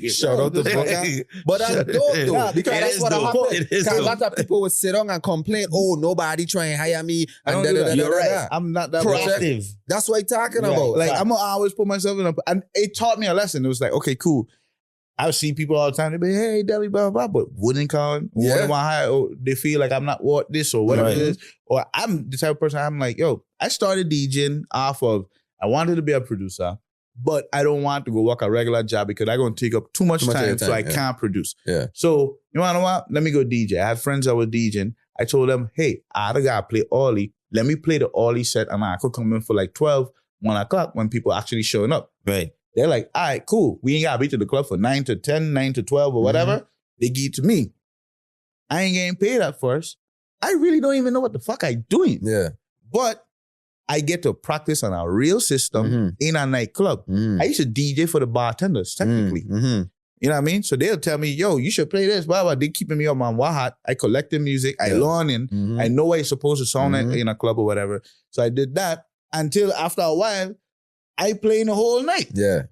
Shout out to Boca. But that's dope though. Yeah, because it that's is what dope. happened. It is Because a dope. lot of people would sit down and complain, oh, nobody try and hire me. I don't And do that. da, You're da, right. da. I'm not that Proactive. That's what I'm talking Right. about. Like I'm gonna always put myself in a, and it taught me a lesson. It was like, okay, cool. I would see people all the time. They be, hey, Deli, blah, blah, blah, but wouldn't call. Yeah. Wouldn't want to hire. Or they feel like I'm not what this or whatever Right. it is. Or I'm the type of person. I'm like, yo, I started DJing off of. I wanted to be a producer, but I don't want to go work a regular job because I'm gonna take up too much Too much of time, your so time, I yeah. can't produce. Yeah. So you wanna know what? Let me go DJ. I had friends that were DJing. I told them, hey, I gotta play Ollie. Let me play the Ollie set, and I could come in for like 12, 1 o'clock when people actually showing up. Right. They're like, all right, cool. We ain't got to be to the club for 9 to 10, 9 to 12 or whatever. They give it to me. I ain't getting paid at first. I really don't even know what the fuck I doing. Yeah. But I get to practice on a real system in a nightclub. I used to DJ for the bartenders, technically. Mm-hmm. You know what I mean? So they'll tell me, yo, you should play this, blah, blah. They keeping me up on Wahat. I collected music. I learning. I know what it's supposed to sound like in a club or whatever. So I did that until after a while, I playing the whole night. Yeah.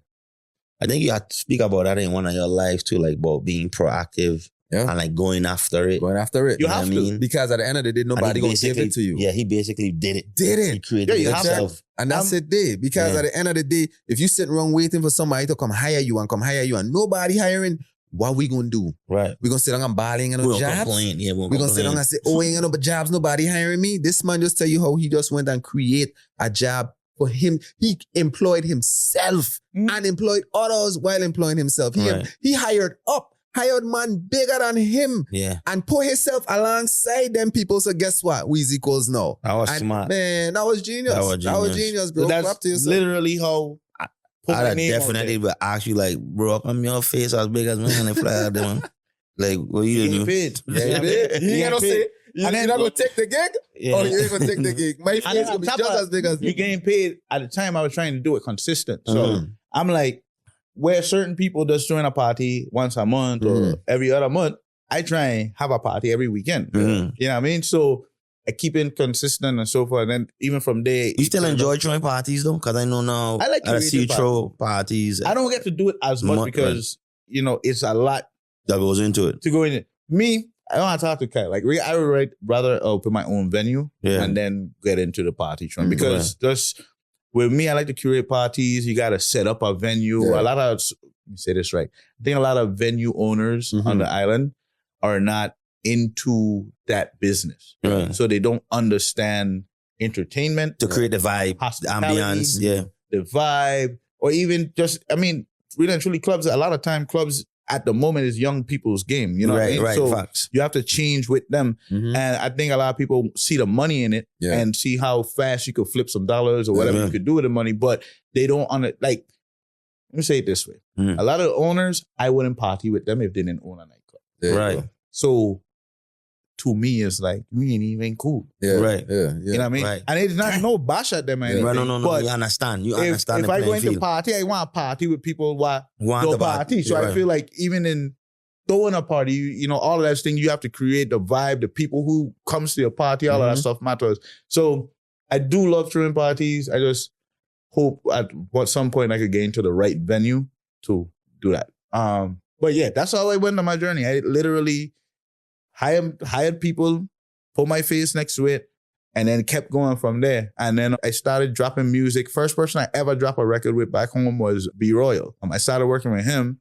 I think you have to speak about that in one of your lives too, like about being proactive and like going after it. Going after it. You know have what I to. mean? Because at the end of the day, And nobody he gonna give basically- it to you. Yeah, he basically did it. Did He it. created Yeah, it you have to. himself. And that's it there. Because Yeah. at the end of the day, if you sit around waiting for somebody to come hire you and nobody hiring, what we gonna do? Right. We gonna sit down and balling and We no don't jobs? complain. Yeah, we We gonna sit down and say, oh, ain't got no jobs, nobody hiring me. This man just tell you how he just went and create a job for him. He employed himself and employed others while employing himself. He hired man bigger than him Yeah. and put himself alongside them people. So guess what? We's equals now. That was And smart. man, that was genius. That was genius. bro. So Clap that's to yourself. literally how I put my I'd name out definitely there. would ask you like, bro, come your face as big as me and they fly out there. Like, what you Getting do? paid. Yeah, you did. You ain't gonna say, And then- you're not gonna take the gig? Yeah. Oh, you ain't gonna take the gig. My And face then gonna on be top just of as big as you you. getting paid. At the time, I was trying to do it consistent. So Mhm. I'm like, where certain people just join a party once a month or every other month, I try and have a party every weekend. Mhm. You know what I mean? So I keep it consistent and so forth. And then even from there, You still enjoy throwing parties though? Because I know now I like I see you creative throw parties. I don't get to do it as much Right. because, you know, it's a lot that goes into it. to go in it. Me, I don't want to talk to Kai. Like, I would rather open my own venue Yeah. and then get into the party trend. Mhm. Because just with me, I like to curate parties. You got to set up a venue. Yeah. A lot of, let me say this right. I think a lot of venue owners on the island are not into that business. Right. So they don't understand entertainment, To create the vibe, the Hospitality. ambience. Yeah. the vibe, or even just, I mean, really and truly clubs, a lot of time clubs at the moment is young people's game. You know what I right, mean? right. So Facts. you have to change with them. Mhm. And I think a lot of people see the money in it Yeah. and see how fast you could flip some dollars or whatever Yeah. you could do with the money, but they don't like, let me say it this way. Mhm. A lot of the owners, I wouldn't party with them if they didn't own a nightclub. There you Right. go. So to me, it's like, we ain't even cool. Yeah. Right. Yeah. You know what I mean? Right. And it's not no bash at them or anything. Right, no. But You understand. You if understand the I go playing into field. party, I want to party with people who Want go the party. So I Right. feel like even in throwing a party, you know, all of that thing, you have to create the vibe, the people who comes to your party, all of that stuff matters. So I do love throwing parties. I just hope at some point I could get into the right venue to do that. But yeah, that's how I went on my journey. I literally hired people, put my face next to it, and then kept going from there. And then I started dropping music. First person I ever dropped a record with back home was B Royal. I started working with him.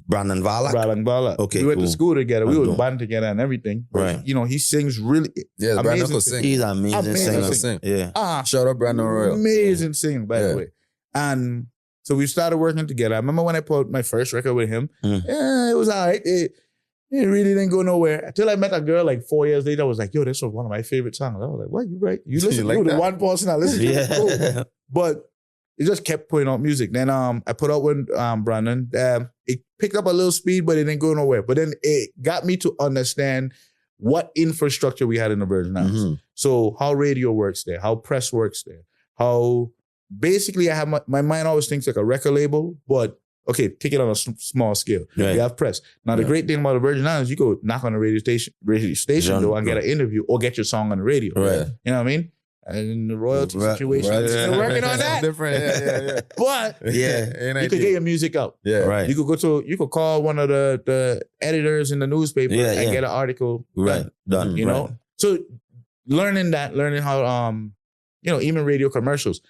Brandon Valak. Brandon Bala. Okay, we went cool. to school together. We That's would dope. band together and everything. But, Right. you know, he sings really Yeah, Brandon amazing. could sing. He's an amazing Amazing singer. singer. Yeah. Shout out Brandon Royal. Amazing singer, by Yeah. the way. And so we started working together. I remember when I put my first record with him. Mm. Yeah, it was all right. It really didn't go nowhere. Until I met a girl like 4 years later. I was like, yo, this was one of my favorite songs. I was like, what? You right? You listen like to the that? one person I listen to. Cool. Yeah. But it just kept putting out music. Then I put out with Brandon. It picked up a little speed, but it didn't go nowhere. But then it got me to understand what infrastructure we had in the Virgin Islands. So how radio works there, how press works there, how basically I have my mind always thinks like a record label, but okay, take it on a small scale. Right. You have press. Now the great thing about the Virgin Islands, you go knock on the radio station door and get an interview or get your song on the radio. Right. You know what I mean? And the royalty situation, still working on that. Different, yeah. But Yeah, you could get your music out. Yeah, Right. You could call one of the editors in the newspaper and get an article Done. You know? So learning how even radio commercials.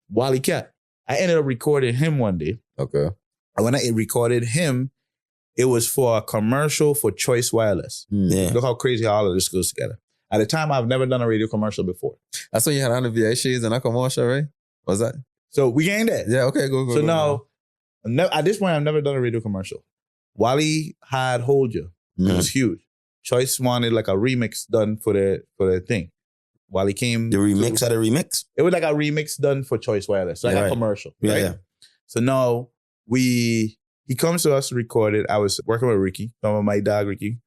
Wally Cat. I ended up recording him one day. Okay. And when I recorded him, it was for a commercial for Choice Wireless. Yeah. Look how crazy all of this goes together. At the time, I've never done a radio commercial before. That's when you had on the VA shades and a commercial, right? Was that? So we gained that. Yeah, okay, go. So now, at this point, I've never done a radio commercial. Wally had Hold You. It was huge. Choice wanted like a remix done for the thing. Wally came. The remix of the remix? It was like a remix done for Choice Wireless. Like a commercial. Yeah, right? yeah. So now he comes to us to record it. I was working with Ricky, my dog Ricky.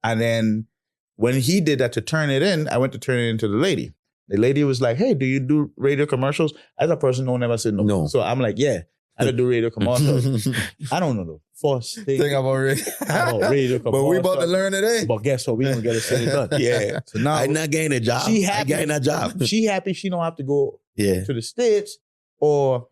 And then when he did that to turn it in, I went to turn it into the lady. The lady was like, hey, do you do radio commercials? As a person, no one ever said no. So I'm like, yeah, I do radio commercials. I don't know the first thing about radio. Radio commercials. But we about to learn today. But guess what? We don't get it done. Yeah. So now I not getting a job. She happy. I getting a job. She happy she don't have to go Yeah. to the States or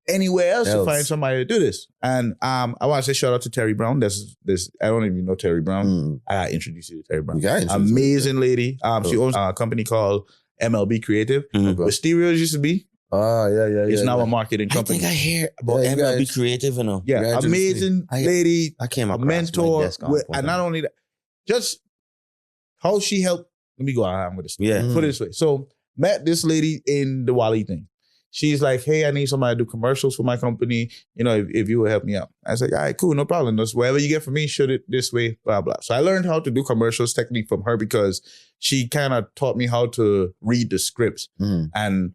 anywhere else to find somebody to do this. And I want to say shout out to Terry Brown. This I don't even know Terry Brown. I gotta introduce you to Terry Brown. Amazing lady. She owns a company called MLB Creative. Where Stereos used to be. Oh, yeah. It's now a marketing company. I think I hear about MLB Creative, you know. Yeah, amazing lady. I came across a mentor. my desk And not only that, just how she helped. Let me go on with this. Yeah. Put it this way. So met this lady in the Wally thing. She's like, hey, I need somebody to do commercials for my company. You know, if you would help me out. I was like, all right, cool, no problem. Just whatever you get from me, shoot it this way, blah, blah. So I learned how to do commercials technique from her because she kind of taught me how to read the scripts and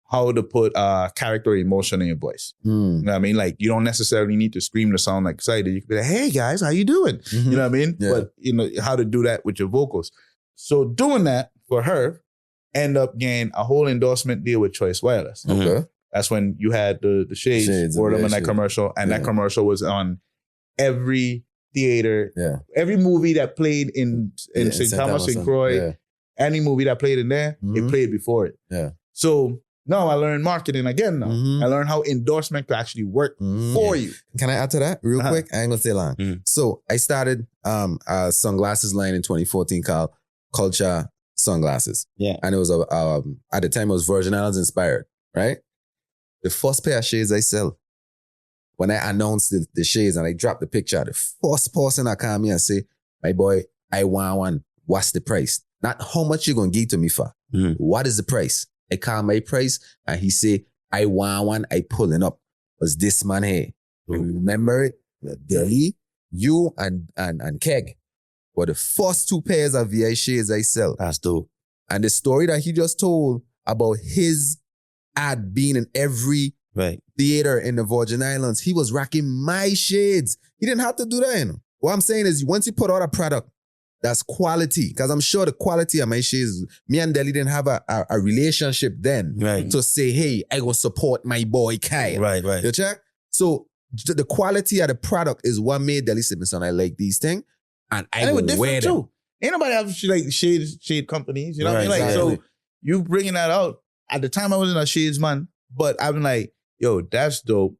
how to put character emotion in your voice. You know what I mean? Like, you don't necessarily need to scream to sound like excited. You can be like, hey, guys, how you doing? You know what I mean? Yeah. But, you know, how to do that with your vocals. So doing that for her, end up getting a whole endorsement deal with Choice Wireless. Okay. That's when you had the shades for them in that commercial. And that commercial was on every theater, every movie that played in St. Thomas and Croix, any movie that played in there, it played before it. Yeah. So now I learned marketing again now. I learned how endorsement could actually work for you. Can I add to that real quick? I ain't gonna stay long. So I started a sunglasses line in 2014 called Culture Sunglasses. Yeah. And it was at the time it was Virgin Islands inspired, right? The first pair of shades I sell, when I announced the shades and I dropped the picture, the first person that called me and say, my boy, I want one. What's the price? Not how much you gonna give to me for. What is the price? I call my price and he say, I want one. I pulling up. Was this man here? Remember it? Deli, you and Keg were the first two pairs of VI shades I sell. That's dope. And the story that he just told about his ad being in every theater in the Virgin Islands, he was rocking my shades. He didn't have to do that, you know. What I'm saying is once you put out a product that's quality, because I'm sure the quality of my shades, me and Deli didn't have a relationship then to say, hey, I go support my boy Kyle. Right. You check? So the quality of the product is what made Deli say, son, I like these things. And I will wear them. Too. Ain't nobody have like shade companies, you know what I mean? Like, exactly. so you bringing that out. At the time I wasn't a shades man, but I'm like, yo, that's dope.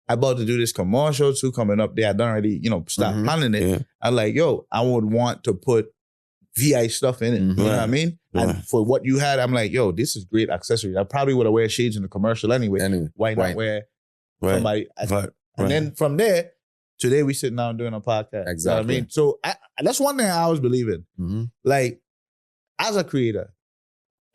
I about to do this commercial too coming up there. I done already, stop planning it. Yeah. I'm like, yo, I would want to put VI stuff in it. You know what I mean? And for what you had, I'm like, yo, this is great accessory. I probably would have wear shades in the commercial anyway. Why not wear somebody? And then from there, today we sitting down doing a podcast. Exactly. You know what I mean? So that's one thing I always believe in. Like, as a creator,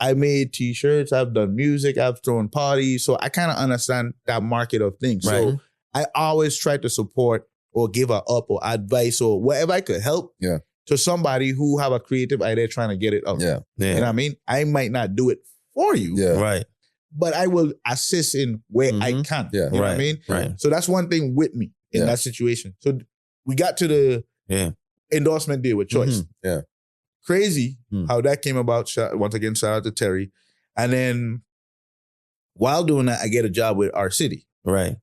I made t-shirts, I've done music, I've thrown parties. So I kind of understand that market of things. So I always try to support or give a up or advice or whatever I could help to somebody who have a creative idea trying to get it up. You know what I mean? I might not do it for you. But I will assist in where I can. You know what I mean? So that's one thing with me in that situation. So we got to the endorsement deal with Choice. crazy how that came about. Once again, shout out to Terry. And then while doing that, I get a job with our city. Right.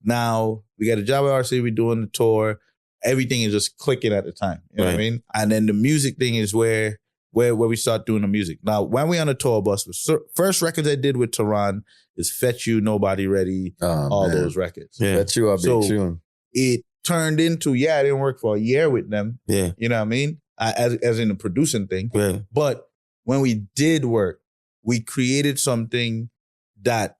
Now we got a job with our city. We're doing the tour. Everything is just clicking at the time. You know what I mean? And then the music thing is where we start doing the music. Now, when we on the tour bus, first records I did with Tehran is Fetch You, Nobody Ready, all those records. Yeah. Fetch You a big tune. It turned into, I didn't work for a year with them. Yeah. You know what I mean? As in the producing thing. Yeah. But when we did work, we created something that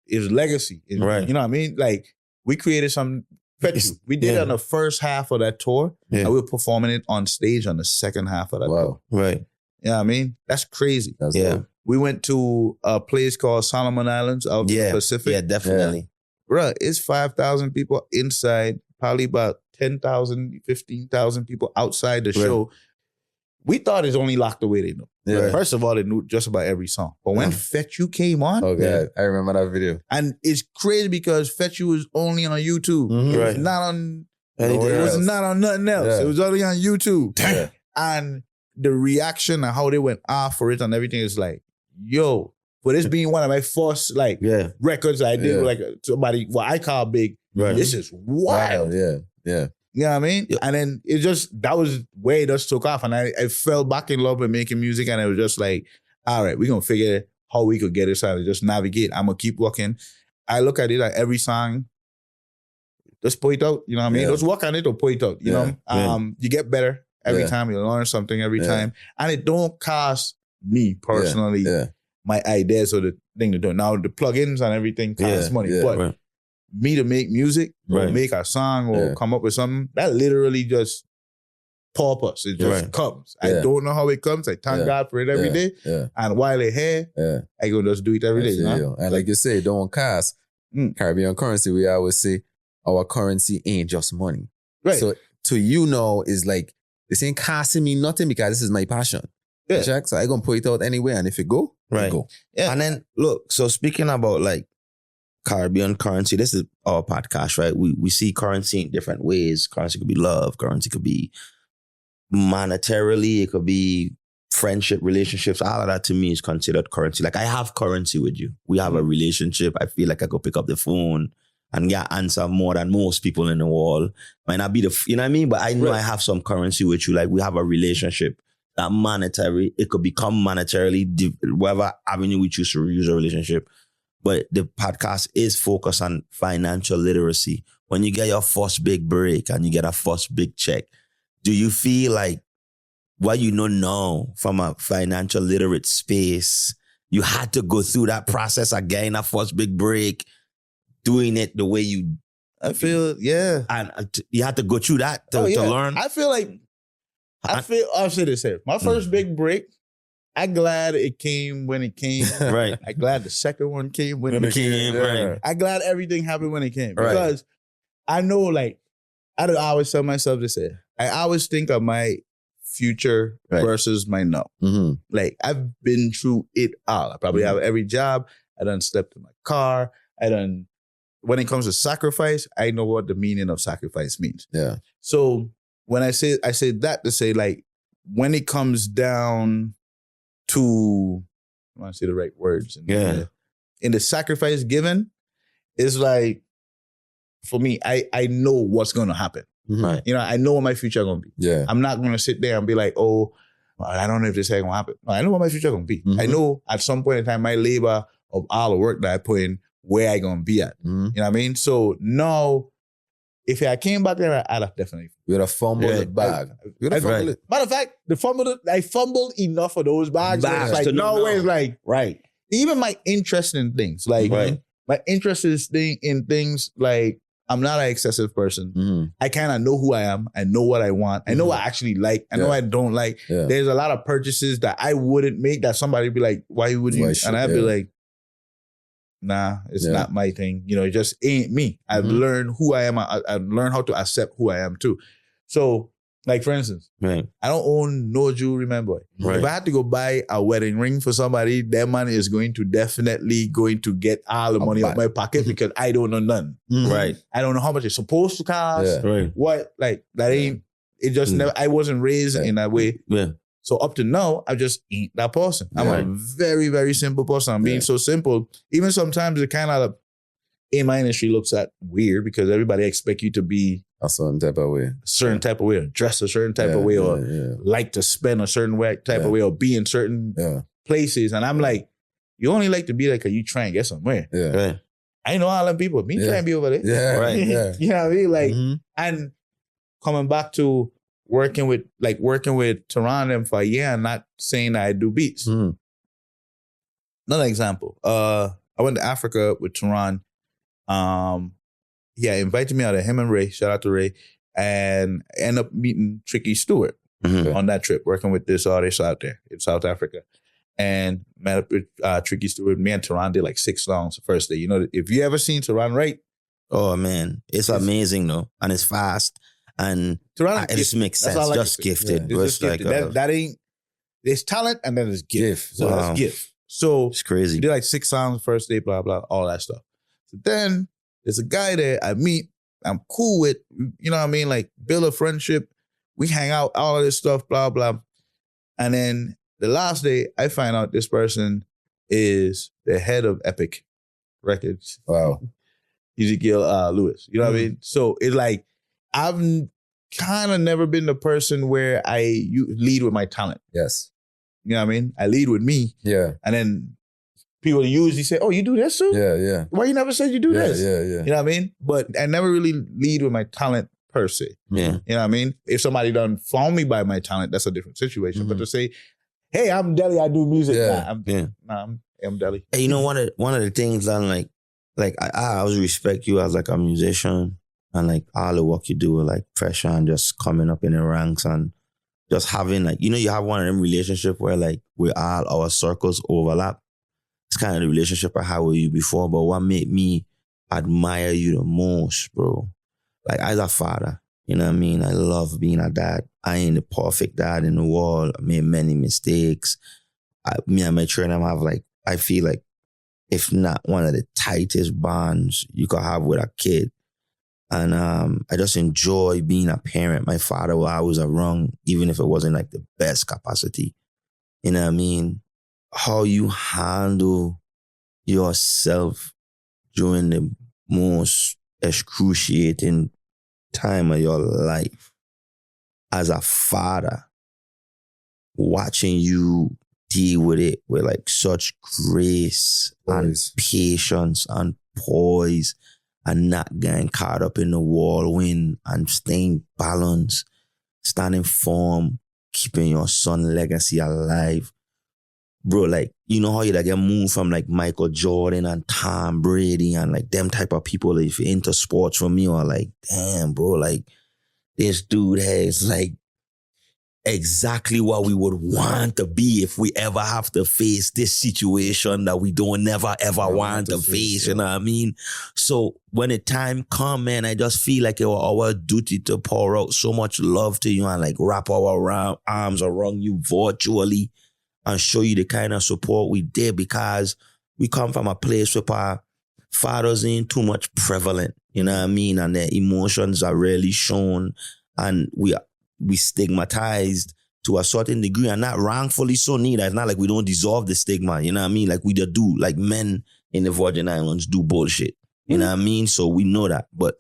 is legacy. Right. You know what I mean? Like, we created some Fetch You. We did it on the first half of that tour, and we were performing it on stage on the second half of that tour. Right. You know what I mean? That's crazy. That's dope. We went to a place called Solomon Islands out in the Pacific. Yeah, definitely. Bruh, it's 5,000 people inside, probably about 10,000, 15,000 people outside the show. We thought it's only Locked Away they know. Yeah. First of all, they knew just about every song. But when Fetch You came on, I remember that video. and it's crazy because Fetch You was only on YouTube. It was not on not on nothing else. Yeah. It was only on YouTube. Yeah. And the reaction and how they went off for it and everything is like, yo, for this being one of my first records I did with like somebody what I call big, this is wild. Yeah. You know what I mean? Yeah. And then that was where it just took off. And I fell back in love with making music. And it was just like, all right, we're going to figure how we could get it started. Just navigate. I'm going to keep working. I look at it like every song, just put it out. You know what I mean? Just work on it or put it out. You know? You get better every time. You learn something every time. And it don't cost me personally my ideas or the thing to do. Now, the plugins and everything cost money. But me to make music or make a song or come up with something, that literally just pop us. It just comes. I don't know how it comes. I thank God for it every day. And while it's here, I go just do it every day. You know? And like you say, don't cost. Caribbean currency, we always say our currency ain't just money. Right. So to you now is like, this ain't costing me nothing because this is my passion. Yeah. Check? So I gonna put it out anyway, and if it go, it go. Yeah. And then look, so speaking about like Caribbean currency, this is our podcast, right? We see currency in different ways. Currency could be love, currency could be monetarily, it could be friendship, relationships. All of that to me is considered currency. Like I have currency with you. We have a relationship. I feel like I could pick up the phone and get answer more than most people in the world. Might not be you know what I mean? But I know I have some currency with you. Like we have a relationship. That monetary, it could become monetarily, whatever avenue we choose to use a relationship. But the podcast is focused on financial literacy. When you get your first big break and you get a first big check, do you feel like what you know now from a financial literate space, you had to go through that process again, that first big break, doing it the way you... I feel, And you had to go through that to learn? I feel like, I'll say this here. My first big break, I'm glad it came when it came. Right. I'm glad the second one came when it came. Right. I'm glad everything happened when it came. Because I know, like, I always tell myself this here. I always think of my future versus my now. Mm-hmm. Like, I've been through it all. I probably have every job. I done slept in my car. When it comes to sacrifice, I know what the meaning of sacrifice means. Yeah. So when I say that to say, like, when it comes down to, I want to say the right words. In the sacrifice given, it's like, for me, I know what's going to happen. Right. You know, I know what my future going to be. Yeah. I'm not going to sit there and be like, oh, well, I don't know if this is going to happen. No, I know what my future going to be. I know at some point in time, my labor of all the work that I put in, where I going to be at. You know what I mean? So now, if I came back there, I'd have definitely. You would have fumbled the bag. Matter of fact, I fumbled enough of those bags. It's like, no way, it's like, even my interest in things, like, my interest in things, like, I'm not an excessive person. I kind of know who I am. I know what I want. I know what I actually like. I know what I don't like. There's a lot of purchases that I wouldn't make that somebody would be like, why would you? And I'd be like, nah, it's not my thing. You know, it just ain't me. I've learned who I am. I've learned how to accept who I am too. So, like, for instance, I don't own no jewelry, man, boy. If I had to go buy a wedding ring for somebody, that money is definitely going to get all the money out of my pocket because I don't know none. Right. I don't know how much it's supposed to cost. Right. What, like, that ain't, it just never, I wasn't raised in that way. Yeah. So up to now, I just ain't that person. I'm a very, very simple person. I'm being so simple. Even sometimes it kind of, in my industry, looks at weird because everybody expect you to be a certain type of way. Or dress a certain type of way, or like to spend a certain way, type of way, or be in certain places. And I'm like, you only like to be like, you try and get somewhere. Yeah. Right. I know all them people. Me trying to be over there. Yeah. Right. Yeah. You know what I mean? Like, and coming back to working with Tehran them for a year and not saying that I do beats. Another example. I went to Africa with Tehran. Invited me out of him and Ray. Shout out to Ray. And I ended up meeting Tricky Stewart on that trip, working with this artist out there in South Africa. And met up with Tricky Stewart. Me and Tehran did like 6 songs the first day. You know, if you ever seen Tehran write, oh man, it's amazing though, and it's fast, and it just makes sense. Just gifted, bro. It's just gifted. That ain't. There's talent and then there's gift. So that's gift. So it's crazy. We did like 6 songs the first day, blah blah, all that stuff. So then there's a guy there I meet. I'm cool with. You know what I mean? Like build a friendship. We hang out, all of this stuff, blah blah, and then. The last day, I find out this person is the head of Epic Records. Wow. Ezekiel Lewis. You know what I mean? So it's like, I've kind of never been the person where I lead with my talent. Yes. You know what I mean? I lead with me. Yeah. And then people usually say, oh, you do this too? Yeah, yeah. Why you never said you do this? Yeah, yeah. You know what I mean? But I never really lead with my talent per se. Yeah. You know what I mean? If somebody done found me by my talent, that's a different situation. But to say, hey, I'm Deli, I do music. I'm Deli. Hey, you know, one of the things I'm like I always respect you as like a musician and like all the work you do with like pressure and just coming up in the ranks and just having like, you know, you have one of them relationships where like we all our circles overlap. It's kind of the relationship I had with you before, but what made me admire you the most, bro, like as a father, you know what I mean? I love being a dad. I ain't the perfect dad in the world. I made many mistakes. Me and my children have like, I feel like if not one of the tightest bonds you could have with a kid. And I just enjoy being a parent. My father was always around, even if it wasn't like the best capacity. You know what I mean? How you handle yourself during the most excruciating time of your life as a father, watching you deal with it with like such grace and patience and poise and not getting caught up in the whirlwind and staying balanced, standing firm, keeping your son's legacy alive. Bro, like, you know how you like get moved from like Michael Jordan and Tom Brady and like them type of people if you're into sports from me or like, damn, bro, like this dude has like exactly what we would want to be if we ever have to face this situation that we don't never ever want to face, you know what I mean? So when the time come, man, I just feel like it was our duty to pour out so much love to you and like wrap our arms around you virtually and show you the kind of support we did because we come from a place where our fathers ain't too much prevalent, you know what I mean? And their emotions are rarely shown and we stigmatized to a certain degree and not wrongfully so neither. It's not like we don't deserve the stigma, you know what I mean? Like we do, like men in the Virgin Islands do bullshit, you know what I mean? So we know that. But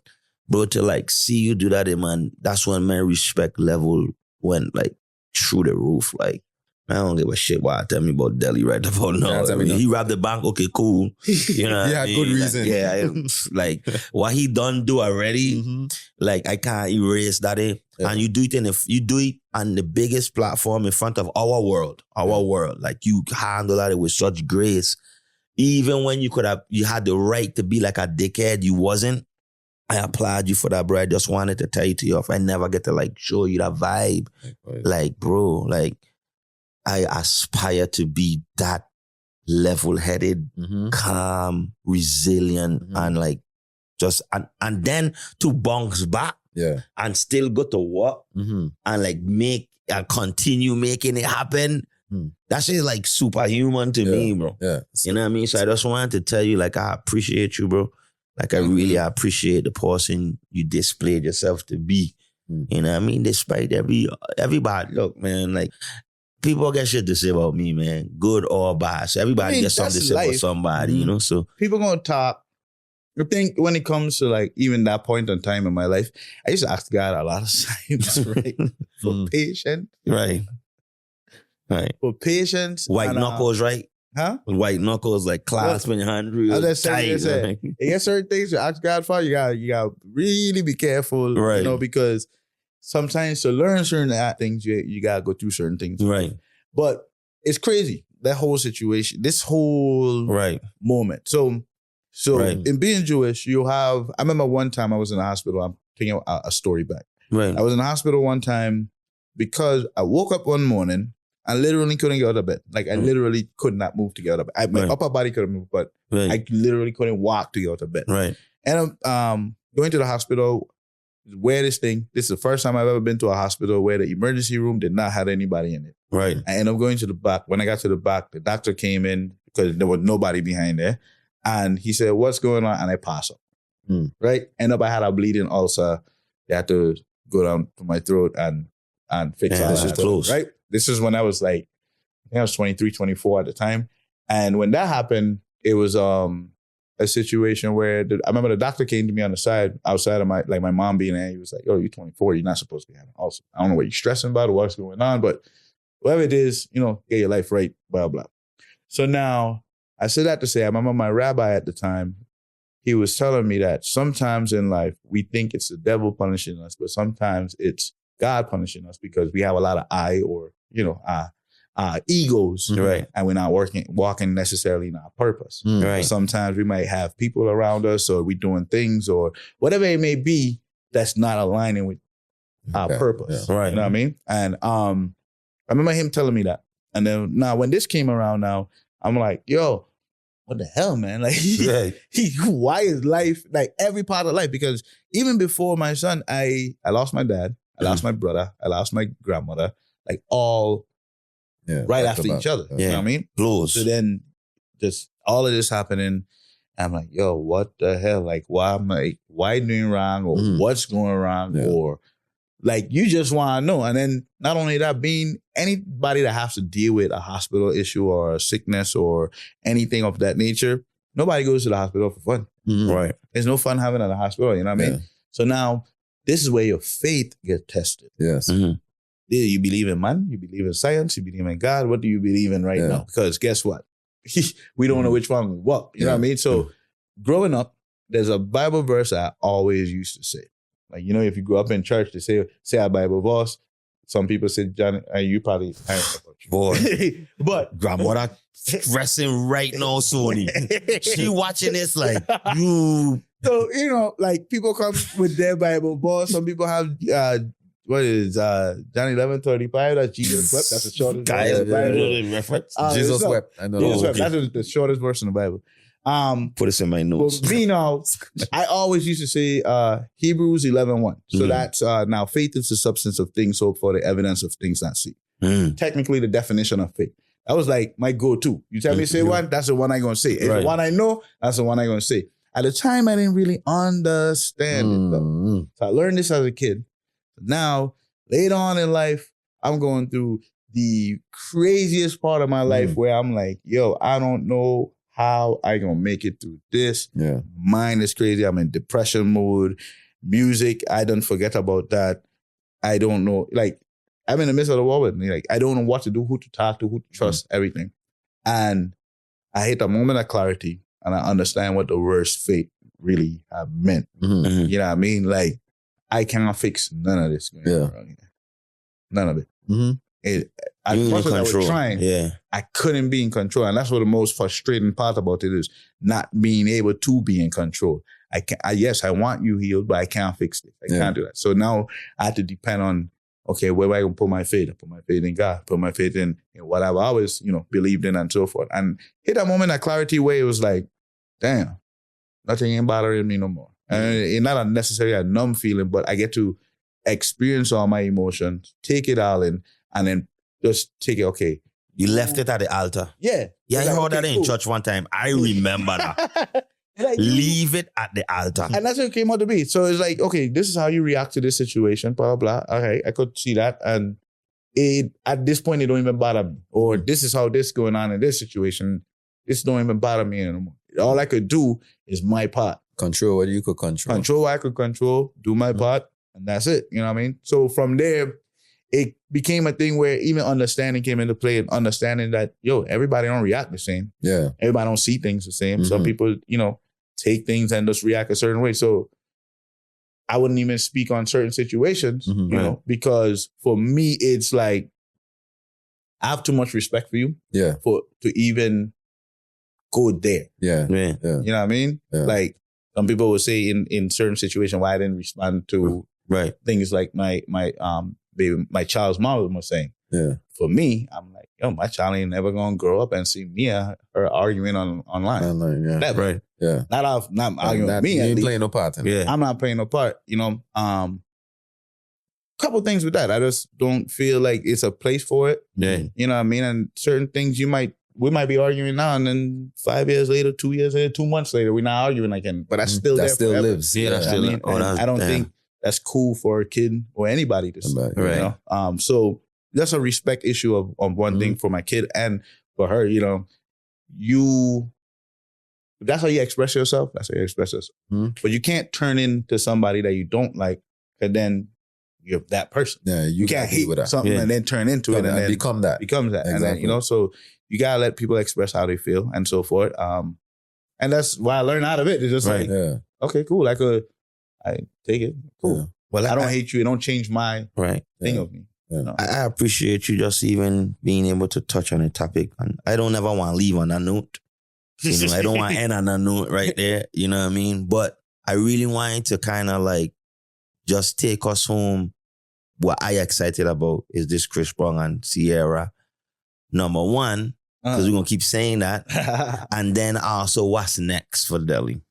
bro, to like see you do that, man, that's when my respect level went like through the roof. Like, I don't give a shit why I tell me about Deli right about now. I mean, he robbed the bank, okay, cool. You know, yeah, good reason. Like what he done do already, like I can't erase that. And you do it on the biggest platform in front of our world. Like you handle that with such grace. Even when you had the right to be like a dickhead, you wasn't. I applaud you for that, bro. I just wanted to tell you to you if I never get to like show you that vibe. Like, bro, like I aspire to be that level-headed, calm, resilient, and like just and then to bounce back and still go to work and like make and continue making it happen. That shit is like superhuman to me, bro. Yeah. You know what I mean? So I just wanted to tell you, like, I appreciate you, bro. Like, I really appreciate the person you displayed yourself to be. You know what I mean? Despite everybody, look, man, like, people get shit to say about me, man, good or bad. So everybody gets something to say about somebody, you know. So people gonna talk. I think when it comes to like even that point in time in my life, I used to ask God a lot of times, right? For patience. Right. For patience. White knuckles, right? Huh? White knuckles, like clasping your hand real As I tight. said, Right? you get certain things to ask God for, you gotta really be careful, Right. you know, because sometimes to learn certain things, you gotta go through certain things. Right. But it's crazy, that whole situation, this whole moment. So in being Jewish, you have, I remember one time I was in the hospital, I'm taking a story back. Right. I was in the hospital one time because I woke up one morning, I literally couldn't get out of bed. Like I literally could not move to get out of bed. My upper body couldn't move, but I literally couldn't walk to get out of bed. Right. And I'm going to the hospital, weirdest thing. This is the first time I've ever been to a hospital where the emergency room did not have anybody in it. Right. I ended up going to the back. When I got to the back, the doctor came in because there was nobody behind there. And he said, "What's going on?" And I passed up. Right? End up I had a bleeding ulcer. They had to go down to my throat and fix it. This is close. Right? This is when I was like, I think I was 23, 24 at the time. And when that happened, it was a situation where I remember the doctor came to me on the side, outside of my mom being there. He was like, "Yo, you're 24. You're not supposed to be having ulcer. I don't know what you're stressing about or what's going on, but whatever it is, you know, get your life right, blah, blah." So now I said that to say, I remember my rabbi at the time, he was telling me that sometimes in life, we think it's the devil punishing us, but sometimes it's God punishing us because we have a lot of egos, right? And we're not walking necessarily in our purpose. Right. Sometimes we might have people around us, or we doing things, or whatever it may be, that's not aligning with our purpose. Yeah. Right. You know what I mean? And I remember him telling me that. And then now, when this came around, now I'm like, yo, what the hell, man? Like, why is life like every part of life? Because even before my son, I lost my dad, I lost my brother, I lost my grandmother, like all right after each other. You know what I mean? Close. So then just all of this happening, I'm like, yo, what the hell? Like, why am I doing wrong, or what's going wrong, or like, you just want to know. And then not only that, being anybody that has to deal with a hospital issue or a sickness or anything of that nature, nobody goes to the hospital for fun. Right. There's no fun having at the hospital, you know what I mean? So now this is where your faith gets tested. Yes. Do you believe in man? You believe in science? You believe in God? What do you believe in right now? Because guess what? We don't know which one will what. You know what I mean? So growing up, there's a Bible verse I always used to say. Like, you know, if you grew up in church, they say a Bible verse. Some people say, Johnny, you probably, I don't know about you. Boy. But grandmother stressing right now, Sony. She watching this like, you. So, you know, like, people come with their Bible verse. Some people have, what is John 11:35? That's Jesus wept. That's the shortest verse in the Bible. Reference. Jesus wept. I know. Jesus wept. That's the shortest verse in the Bible. Put this in my notes. Well, me now, I always used to say Hebrews 11:1. So that's now faith is the substance of things hoped for, the evidence of things not seen. Technically, the definition of faith. That was like my go-to. You tell me to say one, that's the one I'm going to say. If the one I know, that's the one I'm going to say. At the time, I didn't really understand it, though. So I learned this as a kid. Now, later on in life, I'm going through the craziest part of my life where I'm like, yo, I don't know how I gonna make it through this. Mine is crazy. I'm in depression mode. Music, I don't forget about that. I don't know. Like, I'm in the midst of the war with me. Like, I don't know what to do, who to talk to, who to trust, everything. And I hit a moment of clarity, and I understand what the worst fate really have meant. You know what I mean? Like, I cannot fix none of this going on here. None of it. I was trying. I couldn't be in control. And that's what the most frustrating part about it is, not being able to be in control. Yes, I want you healed, but I can't fix it. I can't do that. So now I have to depend on, okay, where am I going to put my faith? I put my faith in God, put my faith in what I've always, believed in and so forth. And hit that moment of clarity where it was like, damn, nothing ain't bothering me no more. And it's not necessarily a numb feeling, but I get to experience all my emotions, take it all in, and then just take it, okay. You left it at the altar. Yeah. Yeah, I heard that in church one time. I remember that. Like, leave it at the altar. And that's what it came out to be. So it's like, okay, this is how you react to this situation, blah, blah, blah. Okay, I could see that. And at this point, it don't even bother me. Or this is how this going on in this situation. This don't even bother me anymore. All I could do is my part. Control what you could control. Control what I could control, do my part, and that's it. You know what I mean? So from there, it became a thing where even understanding came into play, and understanding that, everybody don't react the same. Yeah. Everybody don't see things the same. Some people, take things and just react a certain way. So I wouldn't even speak on certain situations, because for me, it's like, I have too much respect for you to even go there. Yeah. You know what I mean? Yeah. Like, some people would say in certain situations why I didn't respond to things like my child's mom was saying. Yeah. For me, I'm like, my child ain't never gonna grow up and see me and her arguing online. Yeah. Never. Right. Yeah. Not arguing with me. You at ain't least. playing no part in it. Yeah. I'm not playing no part. Couple things with that. I just don't feel like it's a place for it. Yeah. You know what I mean? And certain things we might be arguing now, and then 5 years later, 2 years later, 2 months later, we're not arguing again. But that's still that there still forever. lives. Yeah, that's still And I don't think that's cool for a kid or anybody to see. Right. So that's a respect issue of one thing for my kid and for her. That's how you express yourself. That's how you express yourself. But you can't turn into somebody that you don't like, and then you're that person. Yeah, You can't hate something and then turn into it and then become that. becomes that. Exactly. And then, so you gotta let people express how they feel and so forth. And that's why I learned out of it. It's just like, okay, cool. I take it. Cool. Yeah. Well, I don't hate you. It don't change my thing of me. Yeah. I appreciate you just even being able to touch on a topic. And I don't ever want to leave on that note. I don't want to end on that note right there. You know what I mean? But I really wanted to kind of like just take us home. What I excited about is this Chris Brown and Sierra. Number one, because we're going to keep saying that. And then also, what's next for Deli?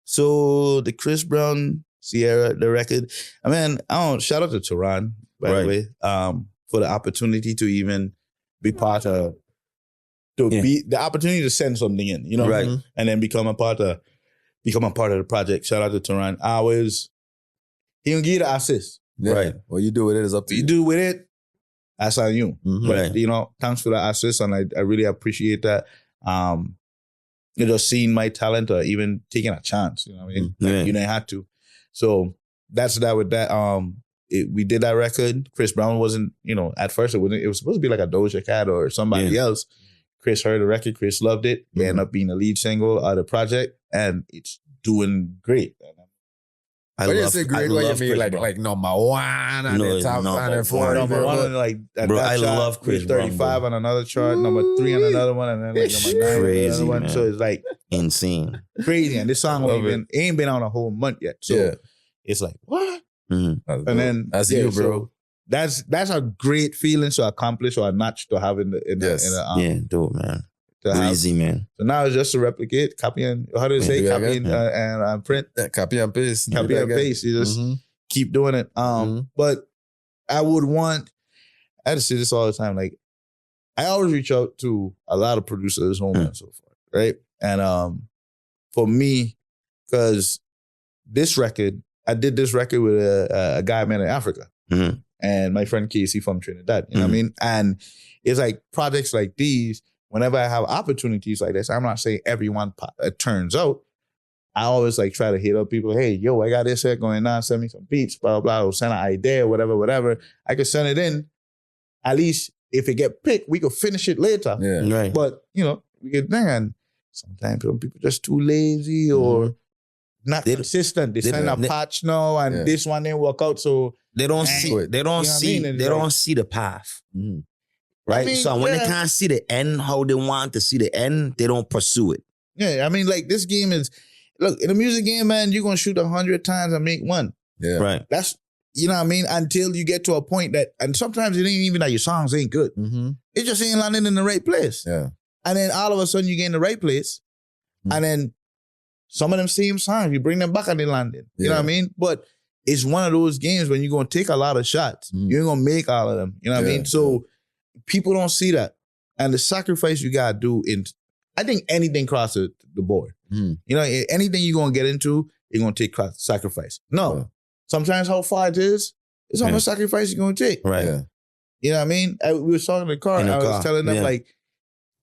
So the Chris Brown, Sierra, the record. I mean, shout out to Tehran, by the way, for the opportunity to even be part of, be the opportunity to send something in, and then become a part of the project. Shout out to Tehran. He gonna give you the assist. Yeah. Right. What you do with it is up to you. You do with it, that's on you. But, Right. Thanks for the assist, and I really appreciate that. Just seeing my talent or even taking a chance, you know what I mean? Like, you didn't have to. So that's that with that. We did that record. Chris Brown wasn't, at first it was supposed to be like a Doja Cat or somebody else. Chris heard the record, Chris loved it. It ended up being a lead single of the project, and it's doing great. I love great. What you mean, like number one and the top and four. Number one, like bro, I love Chris Brown. 35 on another chart, number 3 on another one, and then like number 9 on another one. Man. So it's like insane, crazy. And this song ain't been out a whole month yet. So it's like what? And then that's you, bro. So that's a great feeling to accomplish or a notch to have in the dope, man. Crazy, man. So now it's just to replicate, copy and how do you say copy and print? Copy and paste. Copy and paste. You just keep doing it. But I had to say this all the time. Like, I always reach out to a lot of producers, home and so forth, right? And for me, because I did this record with a guy I met in Africa, and my friend Casey from Trinidad. You know what I mean? And it's like projects like these. Whenever I have opportunities like this, I'm not saying everyone turns out. I always like try to hit up people. Hey, I got this here going on. Send me some beats, blah, blah, blah. Or send an idea, whatever. I could send it in. At least if it get picked, we could finish it later. Yeah. Right. But, we get there, and sometimes people just too lazy or not consistent. They send a patch now, and this one didn't work out. So they don't see the path. Right? I mean, so when they can't see the end, how they want to see the end, they don't pursue it. Yeah, I mean, like, this game is, look, in a music game, man, you're going to shoot 100 times and make one. Yeah. Right. That's, you know what I mean? Until you get to a point that, and sometimes it ain't even that your songs ain't good. It just ain't landing in the right place. Yeah. And then all of a sudden you get in the right place, and then some of them same songs, you bring them back and they landing. You know what I mean? But it's one of those games when you're going to take a lot of shots. You ain't going to make all of them. You know what I mean? So people don't see that. And the sacrifice you got to do I think anything crosses the board. Anything you're going to get into, you're going to take sacrifice. No. Sometimes how far it is It's how much sacrifice you're gonna take. Right. Yeah. You know what I mean? We were talking in the car. In the I was car, telling them yeah. like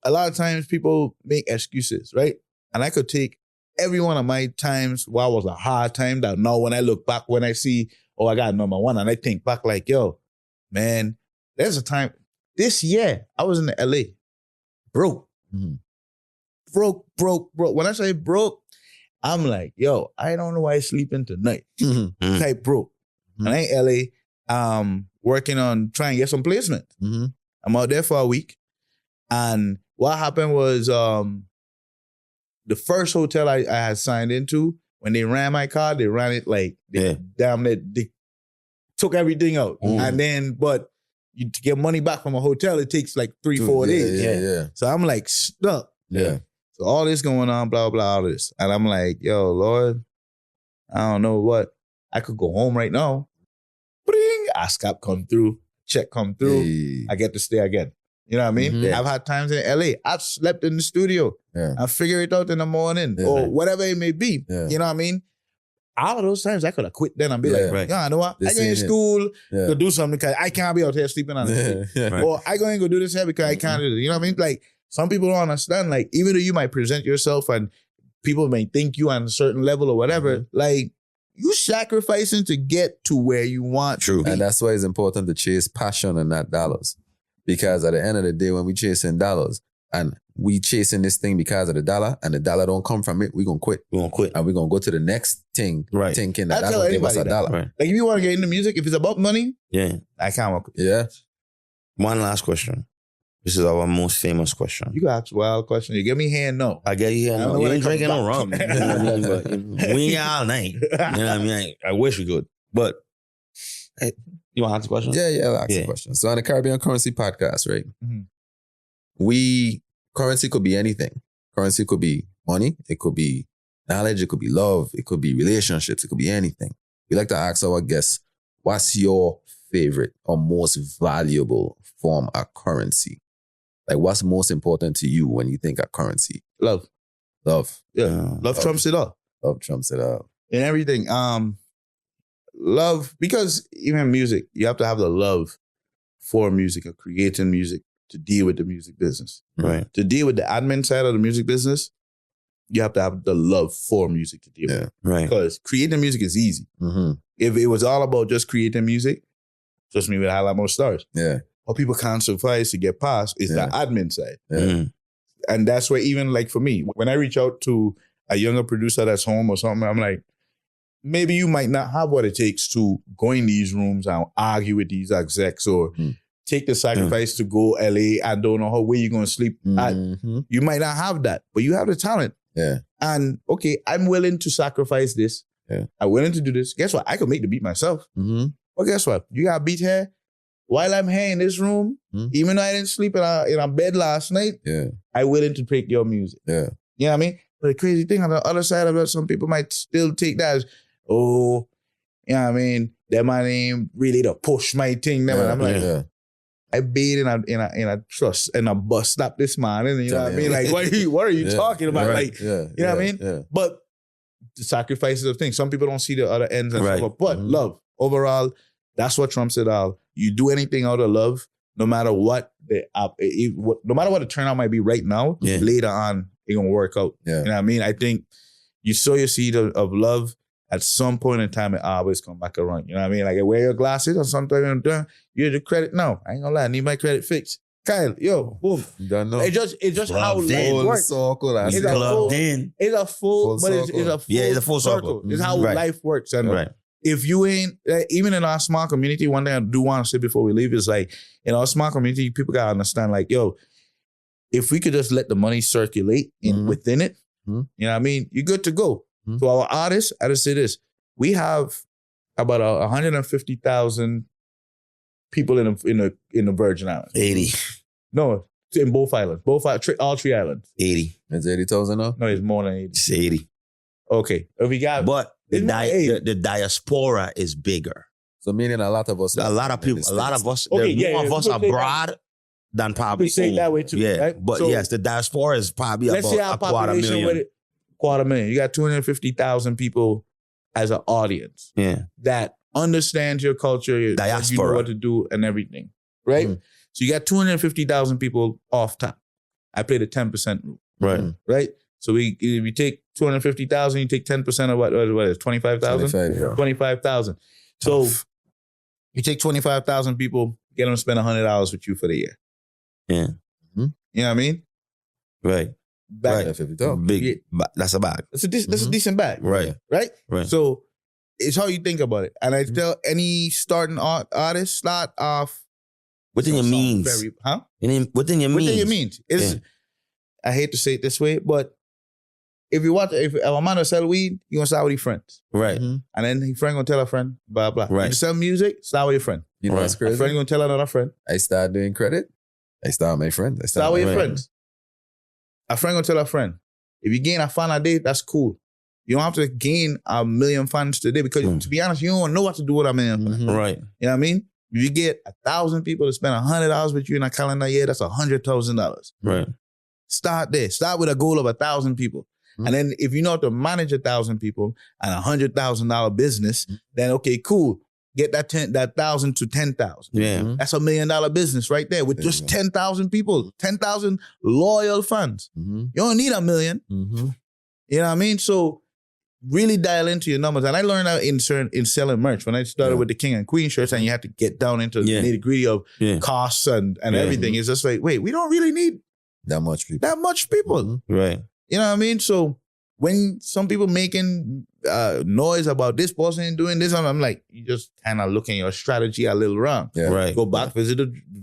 a lot of times people make excuses, right? And I could take every one of my times while was a hard time that now when I look back, when I see, oh, I got number one, and I think back like, yo, man, there's a time this year I was in the LA, broke. Broke. When I say broke, I'm like, yo, I don't know why I sleeping tonight. Type broke. And I in LA, working on trying to get some placement. I'm out there for a week. And what happened was the first hotel I had signed into, when they ran my card, they ran it like, they took everything out. And then, but you, to get money back from a hotel, it takes like 3-4 days. Yeah. So I'm like stuck. Yeah. So all this going on, blah, blah, all this. And I'm like, yo, Lord, I don't know what. I could go home right now. Bring, ASCAP come through, check come through. Hey. I get to stay again. You know what I mean? Mhm. I've had times in LA. I've slept in the studio. Yeah. I figure it out in the morning Yeah. or whatever it may be. Yeah. You know what I mean? All of those times I could have quit then and be Yeah. like, Right. yeah, you know what? This I go in ain't it. school Yeah. to do something because I can't be out here sleeping on the street. Yeah. Right. Or I go and go do this here because I can't do this. You know what I mean? Like some people don't understand. Like even though you might present yourself and people may think you on a certain level or whatever, like you sacrificing to get to where you want. True. And that's why it's important to chase passion and not dollars. Because at the end of the day, when we chasing dollars and we chasing this thing because of the dollar and the dollar don't come from it, we gonna quit. We won't quit. And we're gonna go to the next thing Right. thinking that I that's tell gonna give us a anybody that. dollar. Right. Like if you want to get into music, if it's about money, Yeah. I can't work. Yeah. One last question. This is our most famous question. You got ask wild question. You give me hand, no. I get you here. I don't know No, you when ain't it comes drinking no back. rum. You know what I mean? But we ain't all night. You know what I mean? I wish we could. But hey, you want to ask the question? Yeah, I'll ask Yeah. a question. So on the Caribbean Currency Podcast, right? Mhm. Currency could be anything. Currency could be money, it could be knowledge, it could be love, it could be relationships, it could be anything. We like to ask our guests, what's your favorite or most valuable form of currency? Like what's most important to you when you think of currency? Love. Love. Yeah. Love trumps it all. Love trumps it up. And everything. Love, because even music, you have to have the love for music or creating music to deal with the music business. Right. To deal with the admin side of the music business, you have to have the love for music to deal with. Yeah. Right. Because creating music is easy. Mm-hmm. If it was all about just creating music, trust me, we'd have a lot more stars. Yeah. What people can't suffice to get past is Yeah. the admin side. Yeah. Mhm. And that's where even like for me, when I reach out to a younger producer that's home or something, I'm like, maybe you might not have what it takes to go in these rooms and argue with these execs or take the sacrifice to go LA and don't know where you're going to sleep. Mm-hmm. You might not have that, but you have the talent. Yeah. And okay, I'm willing to sacrifice this. Yeah. I'm willing to do this. Guess what? I could make the beat myself. Mm-hmm. But guess what? You got a beat here. While I'm here in this room, even though I didn't sleep in a bed last night, Yeah. I'm willing to take your music. Yeah. You know what I mean? But the crazy thing on the other side of it, some people might still take that as, oh, you know what I mean? That my name really to push my thing. Them. And I'm like, yeah. I beat in a trust and a bus slap this man. And you know what I mean? Yeah. Like, what are you Yeah. talking about? Right. Like, yeah. you know what I mean? Yeah. but the sacrifices of things. Some people don't see the other ends and Right. stuff. But Mhm. love, overall, that's what trumps it all. You do anything out of love, no matter what no matter what the turnout might be right now, Yeah. later on, it's gonna work out. Yeah. You know what I mean? I think you sow your seed of love. At some point in time, it always come back around. You know what I mean? Like I wear your glasses or something, you get the credit. No, I ain't gonna lie, I need my credit fixed. Kyle, yo, boom. You don't know. It's just how Well, life then. Full works. circle. That's It's it. a Club full- in. It's a full, Full but it's circle. a full Yeah, it's a full circle. It's how Right. life works. And Right. if you ain't, even in our small community, one thing I do want to say before we leave is like, in our small community, people got to understand, like, yo, if we could just let the money circulate within it, you know what I mean? You're good to go. Mhm. So our artists, I just say this, we have about 150,000 people in the Virgin Islands. 80. No, in both islands, all three islands. 80. It's 80,000 now? No, it's more than 80. It's 80. Okay, if we got, But the, It's not 80. the diaspora is bigger. So meaning a lot of us. A lot of people, a lot of us, there's Okay, more yeah, of us we could say abroad than probably we say home. that way too, Yeah, right? but So- yes, the diaspora is probably let's say about our a quarter population million. with it, 250,000 people as an audience Yeah, that understands your culture, you know Diaspora. what to do and everything, right? So you got 250,000 people off top. I play the 10% rule, right? So if you take 250,000, you take 10% of what is 25,000? 25,000. So you take 25,000 people, get them to spend $100 with you for the year. Yeah. You know what I mean? Right. Back. Big. That's a bag. That's a decent bag. Right. Right? Right. So it's how you think about it. And I tell any starting artist, start off within your means. Within your means. I hate to say it this way, but if a man will sell weed, you gonna start with your friends. Right. And then your friend gonna tell a friend, blah, blah. Right. You sell music, start with your friend. You know what's crazy? A friend gonna tell another friend. I start doing credit. I start with my friend. Start with your friends. A friend gonna tell a friend. If you gain a fan a day, that's cool. You don't have to gain 1 million fans today because to be honest, you don't know what to do with 1 million fans. Right. You know what I mean? If you get 1,000 people to spend $100 with you in a calendar year, that's $100,000. Right. Start there. Start with a goal of 1,000 people. And then if you know how to manage 1,000 people and $100,000 business, then okay, cool. Get that 1,000 to 10,000. Yeah. That's $1 million business right there with just 10,000 people, 10,000 loyal fans. You don't need 1 million. You know what I mean? So really dial into your numbers. And I learned that in selling merch. When I started with the King and Queen shirts and you had to get down into the nitty gritty of costs and everything. It's just like, wait, we don't really need that much people. Right. You know what I mean? So when some people making noise about this person doing this, I'm like, you just kind of looking your strategy a little wrong. Yeah. Right. Go back, visit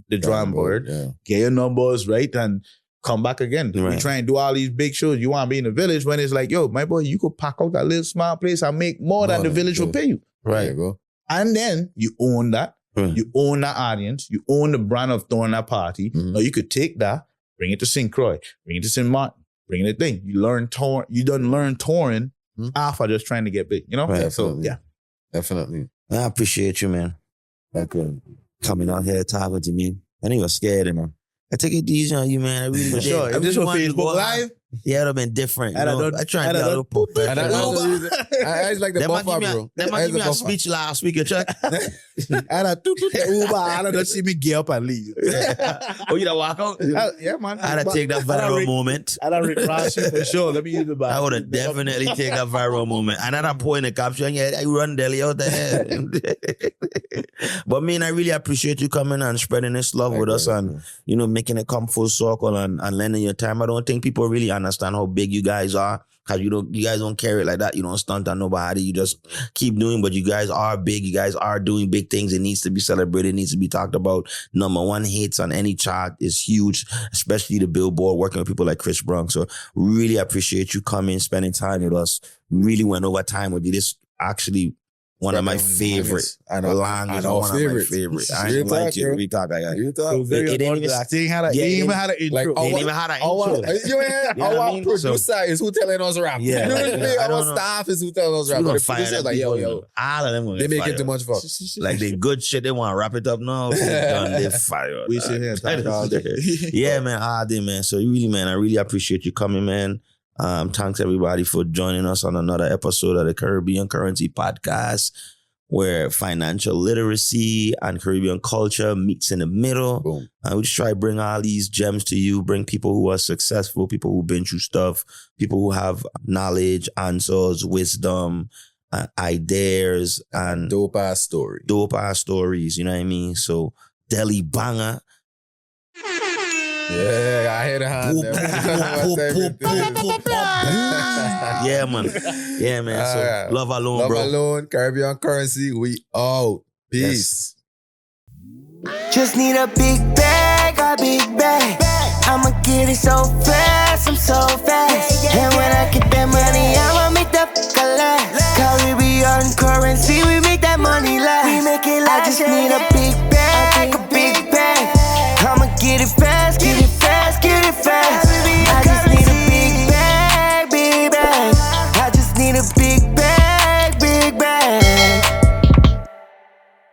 the drawing board, get your numbers right, and come back again. Right. We try and do all these big shows. You want to be in the village when it's like, yo, my boy, you could pack out that little small place and make more than the village will pay you. Right. There you go. And then you own that. Right. You own that audience. You own the brand of throwing that party. Now you could take that, bring it to St. Croix, bring it to St. Martin, bring it to thing. You done learn touring after just trying to get big, you know? Right. So, yeah. Definitely. I appreciate you, man. Like coming out here talking to me. I think you're scared, man. I take it easy on you, man. I really For did. sure. I If this really was wanted to Facebook go out. Live, Yeah, it would have been different. You And I know? done- I try and and be I a little done- professional. And that's the reason. I like the They might buffer, give bro. me a speech last week, you check. and I took the Uber, and I don't see me get up and leave. Oh, you don't walk out? Yeah, man. I'd have take that viral moment. I don't recross you for sure. Let me use the back. I would have definitely take that viral moment. And at that point in the caption, yeah, you run Deli out there. But man, I really appreciate you coming and spreading this love with us and, you know, making it come full circle and lending your time. I don't think people really understand how big you guys are. Cause you guys don't carry it like that. You don't stunt on nobody. You just keep doing, but you guys are big. You guys are doing big things. It needs to be celebrated. It needs to be talked about. #1 hits on any chart is huge, especially the Billboard, working with people like Chris Brown. So really appreciate you coming, spending time with us. Really went over time with you. This actually one of my favorites. One of my favorites. I ain't like you. We talk like that. It ain't even had an intro. They ain't even had an intro. Our producer is who telling us rap. Yeah, You know what I mean? I don't Our know. staff is who telling us rap. We But gonna the fire producer them is like, people. yo. All of them gonna They get make it too fired. much fuck. Like they good shit, they want to wrap it up now. They done, they fired. We sit here and talk all day. Yeah, man, all day, man. So really, man, I really appreciate you coming, man. Thanks everybody for joining us on another episode of the Caribbean Currency Podcast, where financial literacy and Caribbean culture meets in the middle. Boom. And we just try to bring all these gems to you, bring people who are successful, people who've been through stuff, people who have knowledge, answers, wisdom, ideas, and Dope ass story. stories, you know what I mean? So, Deli banger. Yeah, I hear the hand there. Yeah, man. Yeah, man. So, Alright. love alone, Love bro. alone, Caribbean Currency. We out. Peace. Just need a big bag, I'ma get it so fast, I'm so fast. And when I get that money, I'ma make that last. Caribbean currency, we make that money last. We make it last. I just need a big bag, I'ma get it fast.